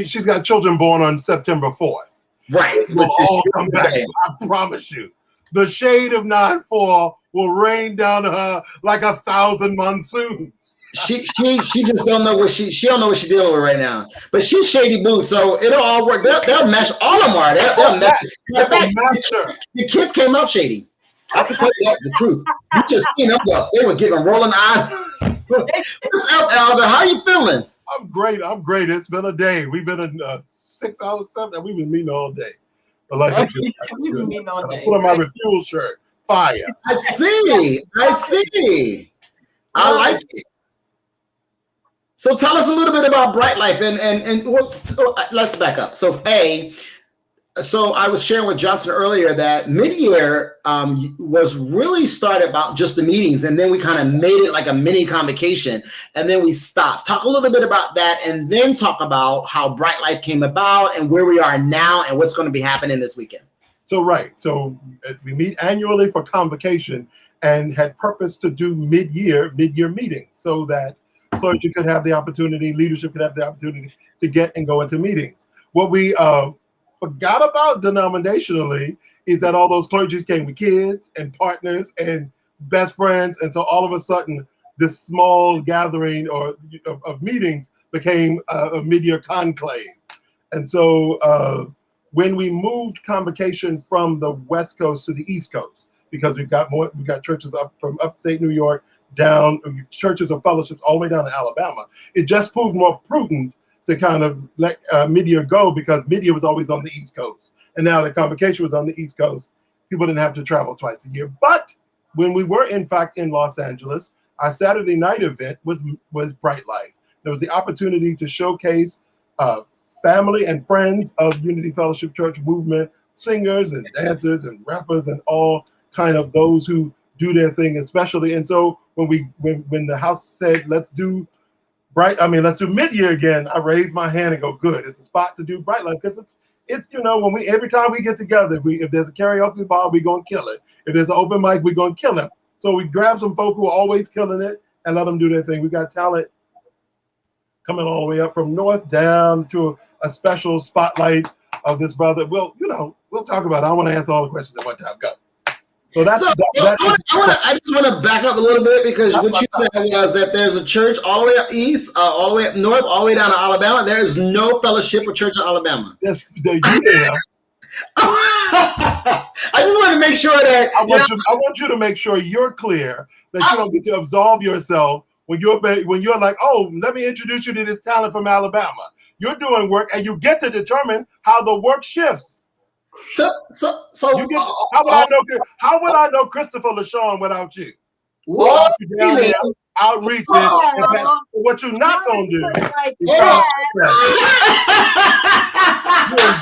she's got children born on September 4th. Right. It will all come back. I promise you. The shade of 9-4 will rain down to her like 1,000 monsoons. She just don't know what she don't know what she's dealing with right now. But she's shady boo, so it'll all work. They'll mesh. All of them are. They'll mesh. The kids came out shady. I can tell you that, the truth. You just seen them up. They were giving rolling eyes. What's up, Elder? How you feeling? I'm great. It's been a day. We've been in 6 hours, 7 hours. We've been meeting all day. But like we've been meeting all day. Put on my Refuel shirt. Fire. I see. I like it. So tell us a little bit about Bright Life, and so let's back up. So I was sharing with Johnson earlier that MidYear was really started about just the meetings, and then we kind of made it like a mini convocation, and then we stopped. Talk a little bit about that, and then talk about how Bright Life came about and where we are now and what's going to be happening this weekend. So we meet annually for convocation and had purpose to do MidYear meetings so that clergy could have the opportunity, leadership could have the opportunity to get and go into meetings. What we forgot about denominationally is that all those clergies came with kids and partners and best friends, and so all of a sudden this small gathering of meetings became a MidYear conclave. And so when we moved convocation from the West Coast to the East Coast, because we got churches up from upstate New York down, churches or fellowships all the way down to Alabama, it just proved more prudent to kind of let MidYear go because MidYear was always on the East Coast. And now the convocation was on the East Coast. People didn't have to travel twice a year. But when we were, in fact, in Los Angeles, our Saturday night event was Bright Life. There was the opportunity to showcase family and friends of Unity Fellowship Church movement, singers and dancers and rappers and all kind of those who do their thing especially. And so when the house said, let's do MidYear again, I raised my hand and go, good, it's a spot to do Bright Life because it's every time we get together, if there's a karaoke bar, we're gonna kill it. If there's an open mic, we're gonna kill it. So we grab some folk who are always killing it and let them do their thing. We got talent coming all the way up from north down to a special spotlight of this brother. We'll talk about it. I don't want to answer all the questions at one time. Go. So I just want to back up a little bit because what you said was that there's a church all the way up east, all the way up north, all the way down to Alabama. There is no fellowship or church in Alabama. Yes, I just want to make sure that I want you to make sure you're clear that you don't get to absolve yourself when you're like, oh, let me introduce you to this talent from Alabama. You're doing work, and you get to determine how the work shifts. So how would I know Christopher LaShawn without you? What? Outreach. What you're not gonna do is you're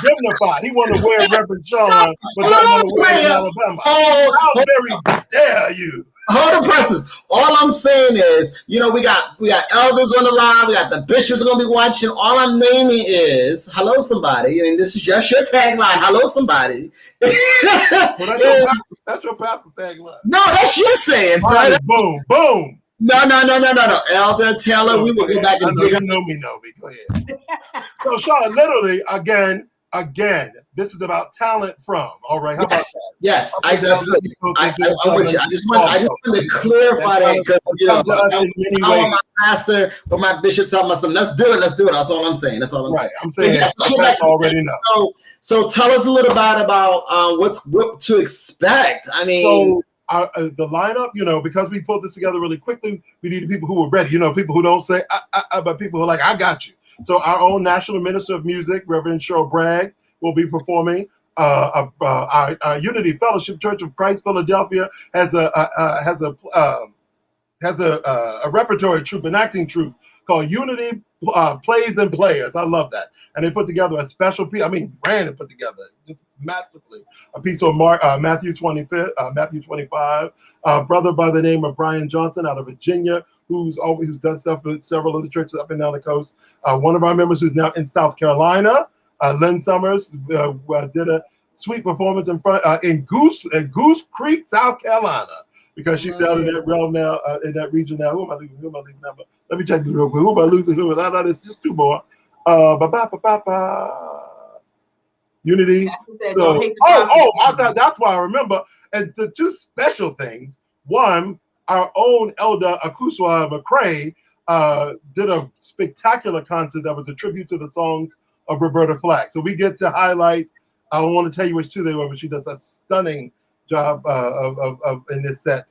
dignified. He want to wear Reverend Sean, but don't want to wear it in Alabama. How very dare you? Hold the presses. All I'm saying is, we got elders on the line. We got the bishops going to be watching. All I'm naming is, hello, somebody. And this is just your tagline. Hello, somebody. Well, that's your pastor tagline. No, that's your saying. Right, boom, boom. No. Elder Taylor, we will go back and you know me. Go ahead. So, Sean, literally, again, this is about talent from. All right. How about that? Yes, I definitely. I'm with you. I just want to clarify that because I want my pastor or my bishop telling me something. Let's do it. That's all I'm saying. Right. I'm saying yes, already know. So tell us a little bit about what to expect. I mean, so the lineup, because we pulled this together really quickly, we needed people who were ready. People who don't say but people who are like, I got you. So our own National Minister of Music, Reverend Cheryl Bragg, will be performing. Our Unity Fellowship Church of Christ, Philadelphia, has a repertory troupe, an acting troupe called Unity Plays and Players. I love that. And they put together a special piece. Brandon put together just masterfully a piece of Matthew 25, a brother by the name of Brian Johnson out of Virginia, who's done stuff with several of the churches up and down the coast. One of our members who's now in South Carolina, Lynn Summers, did a sweet performance in Goose Creek, South Carolina, because she's out in that realm now, in that region now. Who am I leaving now? Let me check this real quick. Who am I losing? It's just two more. Unity. That's why I remember. And the two special things. One, our own Elder Akuswa McCrae did a spectacular concert that was a tribute to the songs of Roberta Flack. So we get to highlight. I don't want to tell you which two they were, but she does a stunning job of in this set.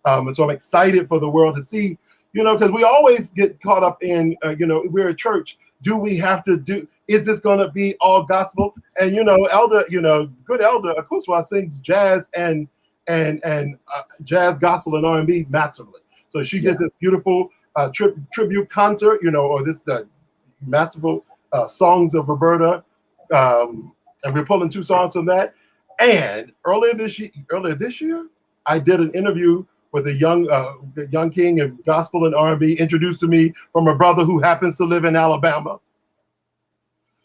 And so I'm excited for the world to see, because we always get caught up in, we're a church. Do we have to do? Is this going to be all gospel? And good Elder Akuswa sings jazz and jazz, gospel, and R&B massively. So she did this beautiful tribute concert, or this masterful songs of Roberta, and we're pulling two songs from that. And earlier this year, I did an interview with a young king of gospel and R&B, introduced to me from a brother who happens to live in Alabama.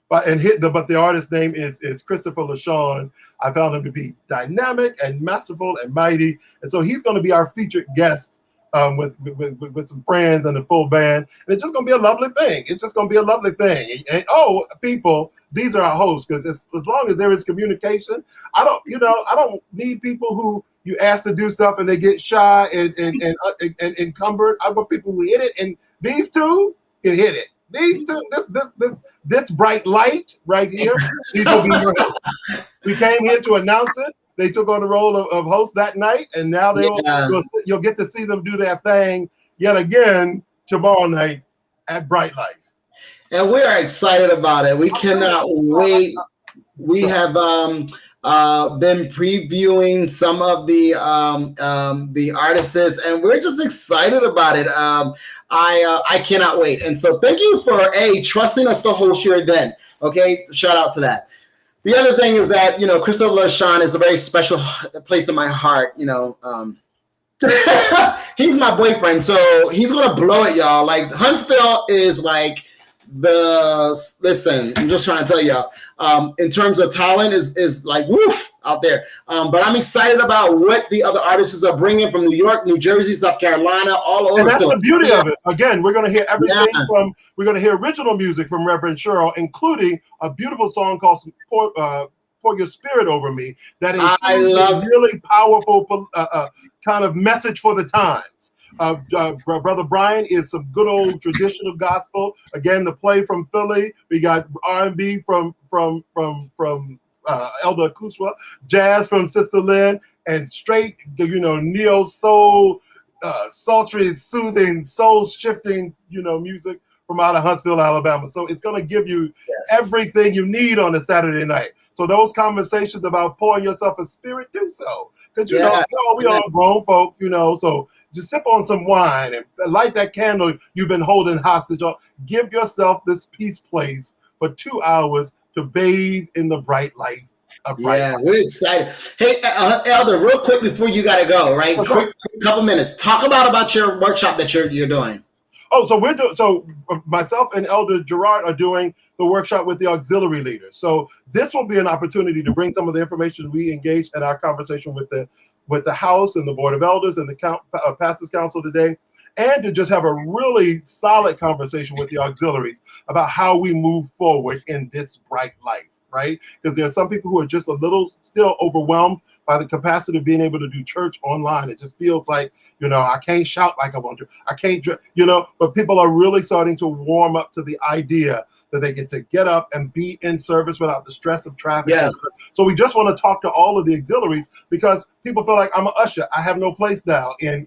But the artist's name is Christopher LaShawn. I found him to be dynamic and masterful and mighty, and so he's going to be our featured guest with some friends and a full band. And it's just going to be a lovely thing. And people, these are our hosts, because as long as there is communication, I don't need people who you ask to do stuff and they get shy and encumbered. I want people who hit it, and these two can hit it. These two, this bright light right here, these will be your hosts. We came here to announce it. They took on the role of host that night, and now you'll get to see them do their thing yet again tomorrow night at Bright Light. And we are excited about it. We cannot wait. We have been previewing some of the artists, and we're just excited about it. I cannot wait. And so thank you for trusting us to host your event. Okay, shout out to that. The other thing is that Christopher Sean is a very special place in my heart. He's my boyfriend, so he's gonna blow it, y'all. Like Huntsville is like listen, I'm just trying to tell y'all, in terms of talent is like woof out there. But I'm excited about what the other artists are bringing from New York, New Jersey, South Carolina, all over. And that's the beauty of it. Again, we're going to hear everything we're going to hear original music from Reverend Cheryl, including a beautiful song called Pour Your Spirit Over Me that is a really powerful kind of message for the times. Brother Brian is some good old traditional gospel. Again, the play from Philly. We got R&B from Elder Kuswa, jazz from Sister Lynn, and straight neo soul, sultry, soothing, soul shifting music from out of Huntsville, Alabama. So it's going to give you everything you need on a Saturday night. So those conversations about pouring yourself a spirit, do so. Because we all grown folk, so just sip on some wine and light that candle you've been holding hostage. Or give yourself this peace place for 2 hours to bathe in the bright light. We're excited. Hey, Elder, real quick before you got to go, right? Quick couple minutes. Talk about your workshop that you're doing. Oh, so myself and Elder Gerard are doing the workshop with the auxiliary leaders. So this will be an opportunity to bring some of the information we engaged in our conversation with the House and the Board of Elders and the Pastors Council today, and to just have a really solid conversation with the auxiliaries about how we move forward in this bright life, right? Because there are some people who are just a little still overwhelmed by the capacity of being able to do church online. It just feels like, I can't shout like I want to. I can't, but people are really starting to warm up to the idea that they get up and be in service without the stress of traffic. Yeah. So we just want to talk to all of the auxiliaries because people feel like I'm an usher. I have no place now in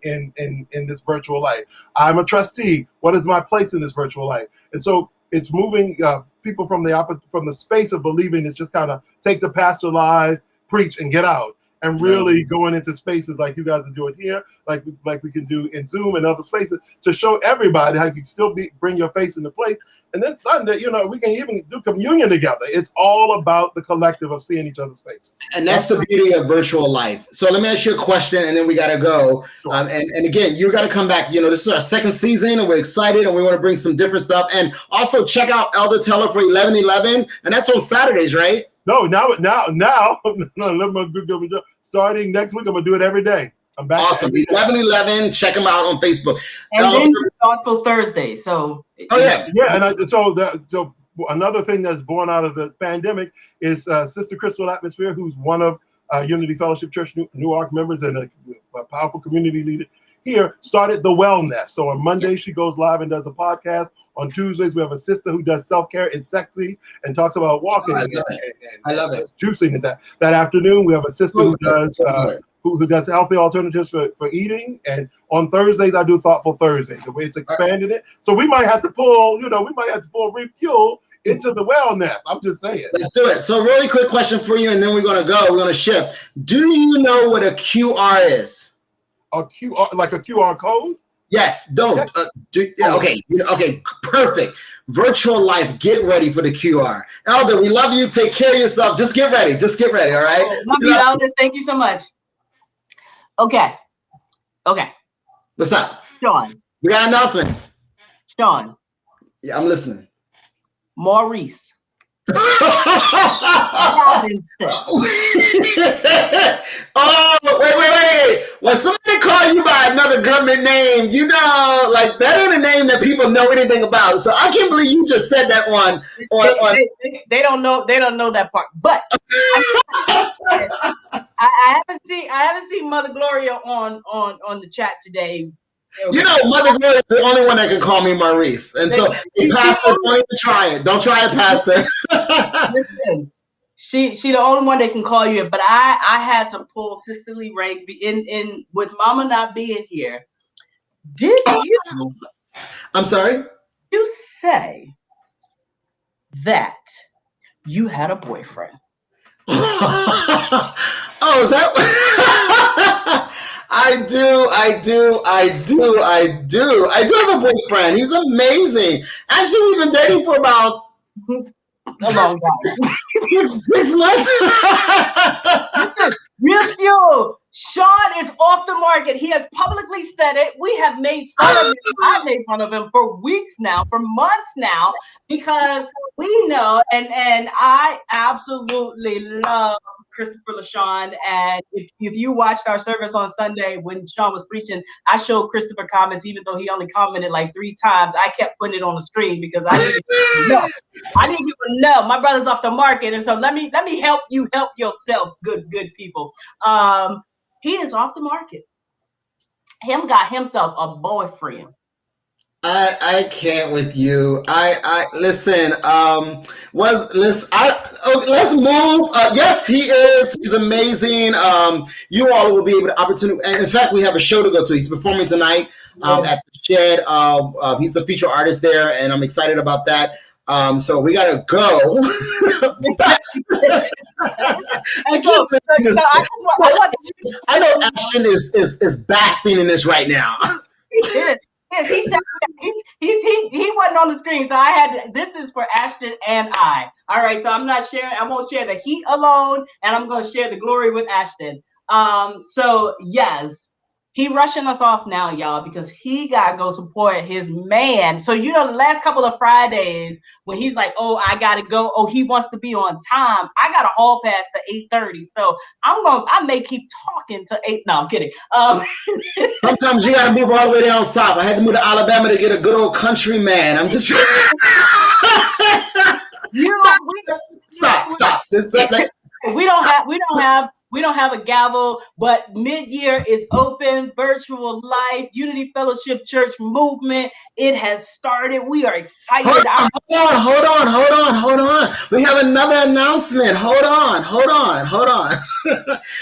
this virtual life. I'm a trustee. What is my place in this virtual life? And so it's moving people from the space of believing it's just kind of take the pastor live, preach, and get out. And really going into spaces like you guys are doing here, like we can do in Zoom and other spaces to show everybody how you can still bring your face into place. And then Sunday, we can even do communion together. It's all about the collective of seeing each other's faces. And that's the beauty of virtual life. So let me ask you a question, and then we got to go. Sure. And again, you got to come back. This is our second season, and we're excited, and we want to bring some different stuff. And also check out Elder Teller for 11/11, and that's on Saturdays, right? No, now, starting next week, I'm gonna do it every day. I'm back. Awesome. 11/11. Check them out on Facebook. And then Thoughtful Thursday. So. So another thing that's born out of the pandemic is Sister Crystal Atmosphere, who's one of Unity Fellowship Church Newark members and a powerful community leader here, started the Wellness. So on Monday, she goes live and does a podcast. On Tuesdays, we have a sister who does self-care is sexy and talks about walking. I love it. Juicing. And that afternoon, we have a sister who does who does healthy alternatives for eating. And on Thursdays, I do Thoughtful Thursday, the way it's expanded it. So we might have to pull Refuel into the Wellness. I'm just saying. Let's do it. So really quick question for you, and then we're going to go. We're going to shift. Do you know what a QR is? A QR, like a QR code? Yes. Don't. Okay. Okay. Perfect. Virtual life. Get ready for the QR. Elder, we love you. Take care of yourself. Just get ready. All right. Love you, Elder. Thank you so much. Okay. What's up? Sean. We got an announcement. Sean. Yeah, I'm listening. Maurice. Oh, wait. When somebody call you by another government name, like that ain't a name that people know anything about. So I can't believe you just said that one. They don't know that part. But I haven't seen Mother Gloria on the chat today. Mother Gloria is the only one that can call me Maurice. And so, Pastor, don't even try it. Don't try it, Pastor. Listen, she the only one that can call you. But I had to pull sisterly rank in with Mama not being here. Did you? I'm sorry? You say that you had a boyfriend. Oh, is that? I do have a boyfriend. He's amazing. Actually, we've been dating for about A long time. 6 months. Refuel. Sean is off the market. He has publicly said it. We have made fun of him. I've made fun of him for weeks now, for months now, because we know, and I absolutely love Christopher LaShawn. And if you watched our service on Sunday when Sean was preaching, I showed Christopher comments, even though he only commented like 3 times. I kept putting it on the screen because I needed to know. I need people to know my brother's off the market. And so let me help you help yourself, good people. He is off the market. Him got himself a boyfriend. I can't with you. I listen. Let's move. Yes, he is. He's amazing. You all will be able to opportunity. And in fact, we have a show to go to. He's performing tonight at the Shed. He's the feature artist there, and I'm excited about that. So we gotta go. I know Ashton is basking in this right now. He wasn't on the screen, so I had this is for Ashton and I. All right, so I'm not sharing. I won't share the heat alone, and I'm going to share the glory with Ashton. So yes. He rushing us off now, y'all, because he got to go support his man. So, the last couple of Fridays when he's like, oh, I got to go. Oh, he wants to be on time. I got a hall pass to 8:30. So I may keep talking to 8. No, I'm kidding. Sometimes you got to move all the way down south. I had to move to Alabama to get a good old country man. I'm just Stop. We don't have a gavel, but MidYear is open, virtual life, Unity Fellowship Church movement. It has started. We are excited. Hold on. We have another announcement. Hold on.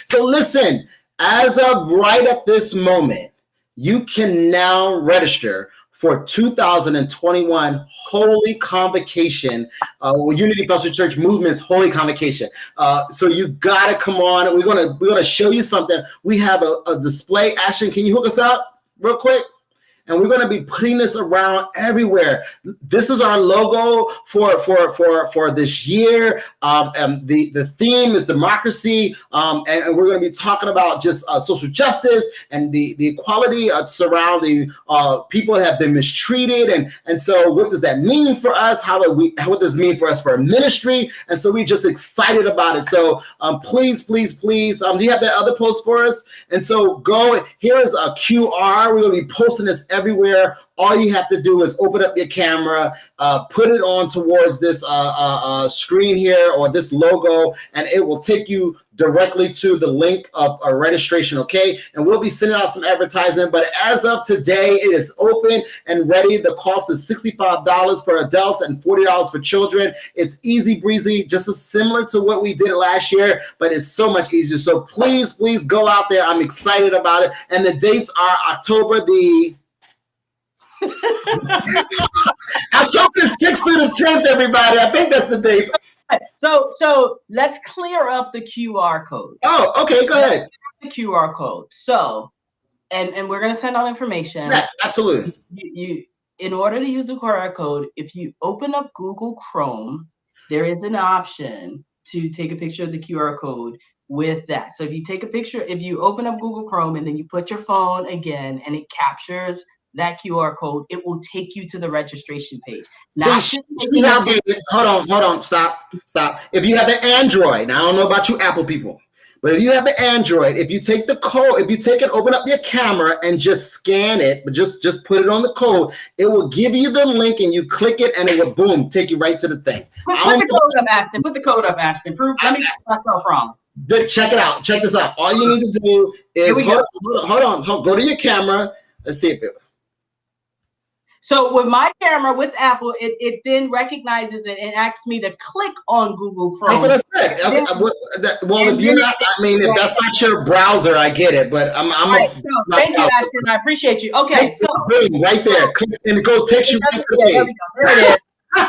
So listen, as of right at this moment, you can now register for 2021 Holy Convocation, Unity Fellowship Church Movement's Holy Convocation. So you gotta come on. We're gonna show you something. We have a display. Ashton, can you hook us up real quick? And we're going to be putting this around everywhere. This is our logo for this year. And the theme is democracy. And we're going to be talking about just social justice and the equality surrounding people that have been mistreated. And so what does that mean for us? What does it mean for us for our ministry? And so we're just excited about it. So please, do you have that other post for us? And so here is a QR. We're going to be posting this everywhere. All you have to do is open up your camera, put it on towards this screen here or this logo, and it will take you directly to the link of a registration, okay? And we'll be sending out some advertising, but as of today, it is open and ready. The cost is $65 for adults and $40 for children. It's easy breezy, just as similar to what we did last year, but it's so much easier. So please go out there. I'm excited about it. And the dates are October the October 6th through the 10th, everybody. I think that's the dates. So let's clear up the QR code. Oh, okay, go ahead. The QR code. So, and we're gonna send out information. Yes, absolutely. You in order to use the QR code, if you open up Google Chrome, there is an option to take a picture of the QR code with that. So if you take a picture, if you open up Google Chrome and then you put your phone again and it captures that QR code, it will take you to the registration page. Hold on, stop. If you have an Android, now I don't know about you Apple people, but if you have an Android, if you take the code, open up your camera and just scan it, but just put it on the code, it will give you the link and you click it and it will boom, take you right to the thing. Put the code up, Ashton. Put the code up, Ashton. Let me get myself wrong. Check it out. Check this out. All you need to do is hold on. Go to your camera. Let's see if it. So with my camera, with Apple, it then recognizes it and asks me to click on Google Chrome. That's what I said. If you're not, if that's not your browser, I get it. But thank you, Ashton. I appreciate you. Okay, so boom, right there, click, and it takes you right to the page. There it is.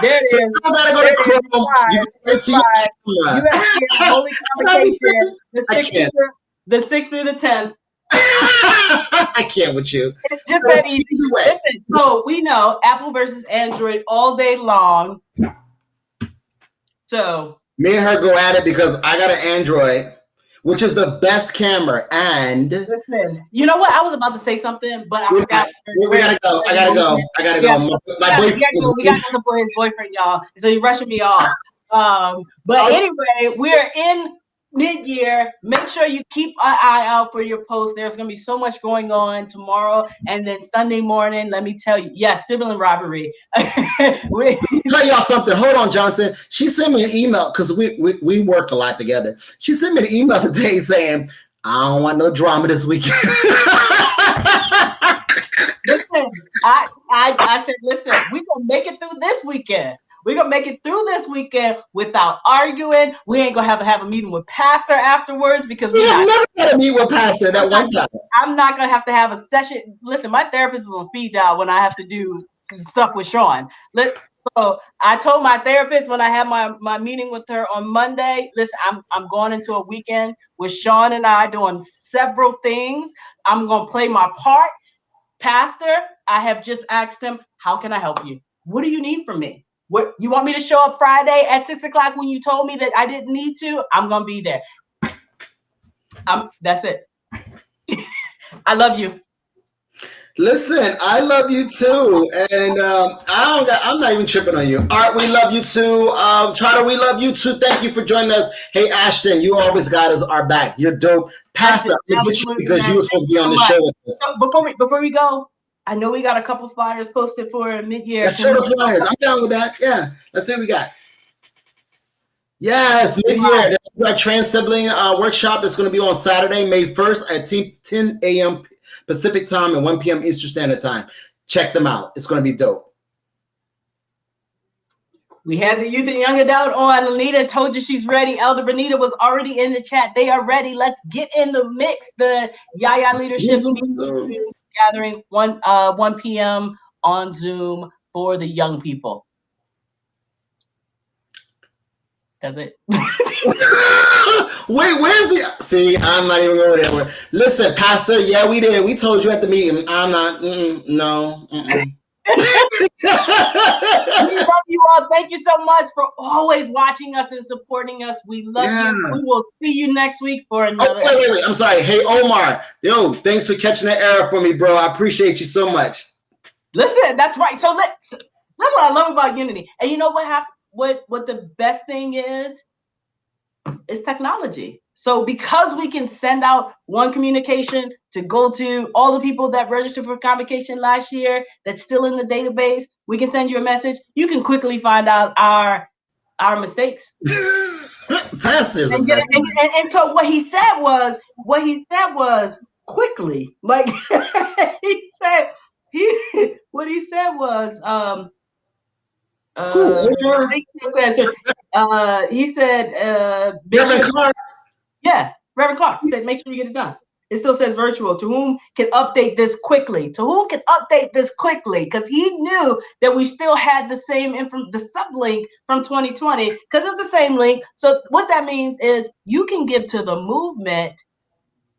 There it So is. you gotta go There to it is. Chrome. You go right to your camera. UFCM Holy Convocation, I can't. the 6th through the 10th. I can't with you. It's just So that it's easy. easy way. Listen, so we know Apple versus Android all day long. So Me and her go at it because I got an Android, which is the best camera, and listen, you know what? I was about to say something, but I we forgot. gotta go. I gotta go. I gotta Yeah, go. My we boyfriend is. got to support his boyfriend, y'all. So he's rushing me off. But anyway, we're in mid-year. Make sure you keep an eye out for your posts. There's gonna be so much going on tomorrow, and then Sunday morning. Let me tell you, yes, sibling rivalry. Tell y'all something. Hold on, Johnson. She sent me an email because we work a lot together. She sent me an email today saying, "I don't want no drama this weekend." Listen, I said, listen, we're gonna make it through this weekend. We're gonna make it through this weekend without arguing. We ain't gonna have a meeting with Pastor afterwards because We have never had a meet with Pastor that one time. I'm not gonna have a session. Listen, my therapist is on speed dial when I have to do stuff with Sean. So I told my therapist when I had my meeting with her on Monday, listen, I'm going into a weekend with Sean and I doing several things. I'm gonna play my part. Pastor, I have just asked him, how can I help you? What do you need from me? What you want me to show up Friday at 6 o'clock when you told me that I didn't need to? I'm gonna be there. That's it. I love you. Listen, I love you too, and I'm not even tripping on you. Art, we love you too. Trotter, we love you too. Thank you for joining us. Hey, Ashton, you always got us our back. You're dope. Pastor, I'm gonna get you because you were supposed to be on the show with us. So before we go, I know we got a couple flyers posted for mid-year. Let's show the flyers. I'm down with that. Yeah, let's see what we got. Yes, mid-year. This is our trans sibling workshop that's going to be on Saturday, May 1st at 10 a.m. Pacific time and 1 p.m. Eastern Standard Time. Check them out. It's going to be dope. We had the youth and young adult on. Bonita told you she's ready. Elder Bonita was already in the chat. They are ready. Let's get in the mix. The Yaya Leadership gathering 1 p.m. on Zoom for the young people. That's it. Wait, where's the? See, I'm not even going there. Listen, Pastor. Yeah, we did. We told you at the meeting. I'm not. No. We love you all. Thank you so much for always watching us and supporting us. We love you. We will see you next week for another. Oh, wait. I'm sorry. Hey, Omar. Yo, thanks for catching the error for me, bro. I appreciate you so much. Listen, that's right. So that's what I love about Unity. And you know what happened? What the best thing is technology. So because we can send out one communication to go to all the people that registered for convocation last year that's still in the database, we can send you a message. You can quickly find out our mistakes. And so what he said was quickly. Like he said Reverend Clark. Yeah, Reverend Clark said, make sure you get it done. It still says virtual. To whom can update this quickly? To whom can update this quickly? Because he knew that we still had the same the sublink from 2020, because it's the same link. So what that means is you can give to the movement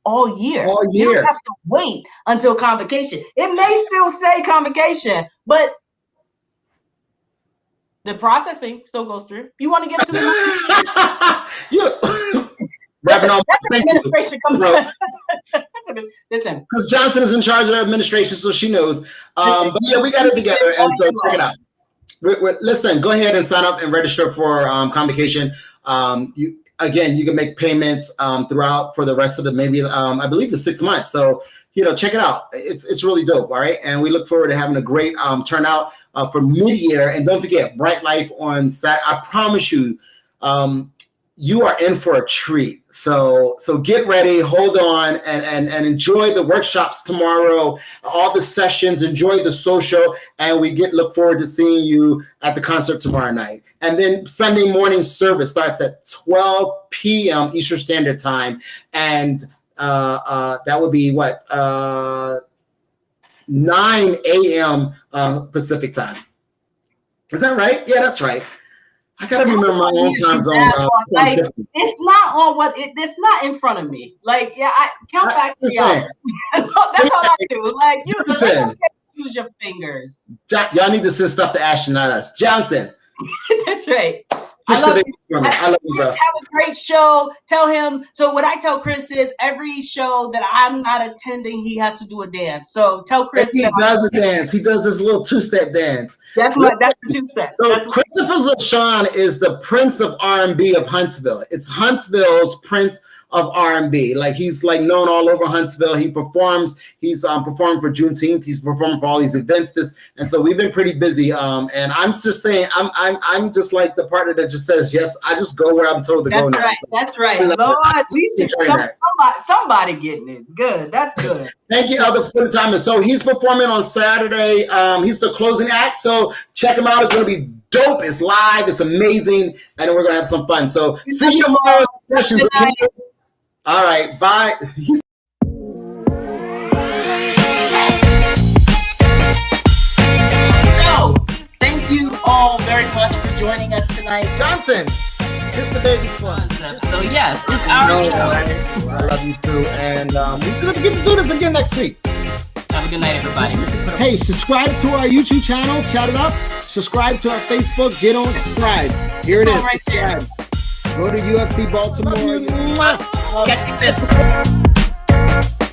all year. You don't have to wait until convocation. It may still say convocation, but the processing still goes through. You want to give to the that's administration coming. Listen, because Johnson is in charge of the administration, so she knows. But yeah, we got it together, and so check it out. Listen, go ahead and sign up and register for convocation. You can make payments throughout for the rest of the I believe the 6 months. So check it out. It's really dope. All right, and we look forward to having a great turnout for mid-year. And don't forget, Bright Life on Saturday. I promise you, you are in for a treat. So get ready, hold on, and enjoy the workshops tomorrow, all the sessions, enjoy the social, and we look forward to seeing you at the concert tomorrow night. And then Sunday morning service starts at 12 p.m. Eastern Standard Time, and that would be 9 a.m. Pacific time. Is that right? Yeah, that's right. I gotta remember my own time zone. Like, it's not on it's not in front of me. Like, yeah, I count back 3 hours. that's all I do. Like, use your fingers. Y'all need to send stuff to Ashton, not us. Johnson. That's right. I love you, bro. Have a great show. Tell him. So what I tell Chris is every show that I'm not attending, he has to do a dance. So tell Chris. He does a dance. He does this little 2-step dance. That's the 2-step. So Christopher LaShawn is the Prince of R&B of Huntsville. It's Huntsville's Prince of R&B. Like, he's like known all over Huntsville. He performs. He's performing for Juneteenth. He's performing for all these events. And so we've been pretty busy. And I'm just saying, I'm just like the partner that just says yes. I just go where I'm told to go. That's right. Lord, we should somebody getting it. Good. That's good. Thank you, Elder, for the time. So he's performing on Saturday. He's the closing act. So check him out. It's going to be dope. It's live. It's amazing. And we're going to have some fun. So see you tomorrow. Questions. All right, bye. So, thank you all very much for joining us tonight. Johnson, kiss the baby squad. So, yes, it's our show. I love you too. And we're going to get to do this again next week. Have a good night, everybody. Hey, subscribe to our YouTube channel. Shout it up. Subscribe to our Facebook. Get on, subscribe. Here it is. Right there. Go to UFC Baltimore. Catch the fist.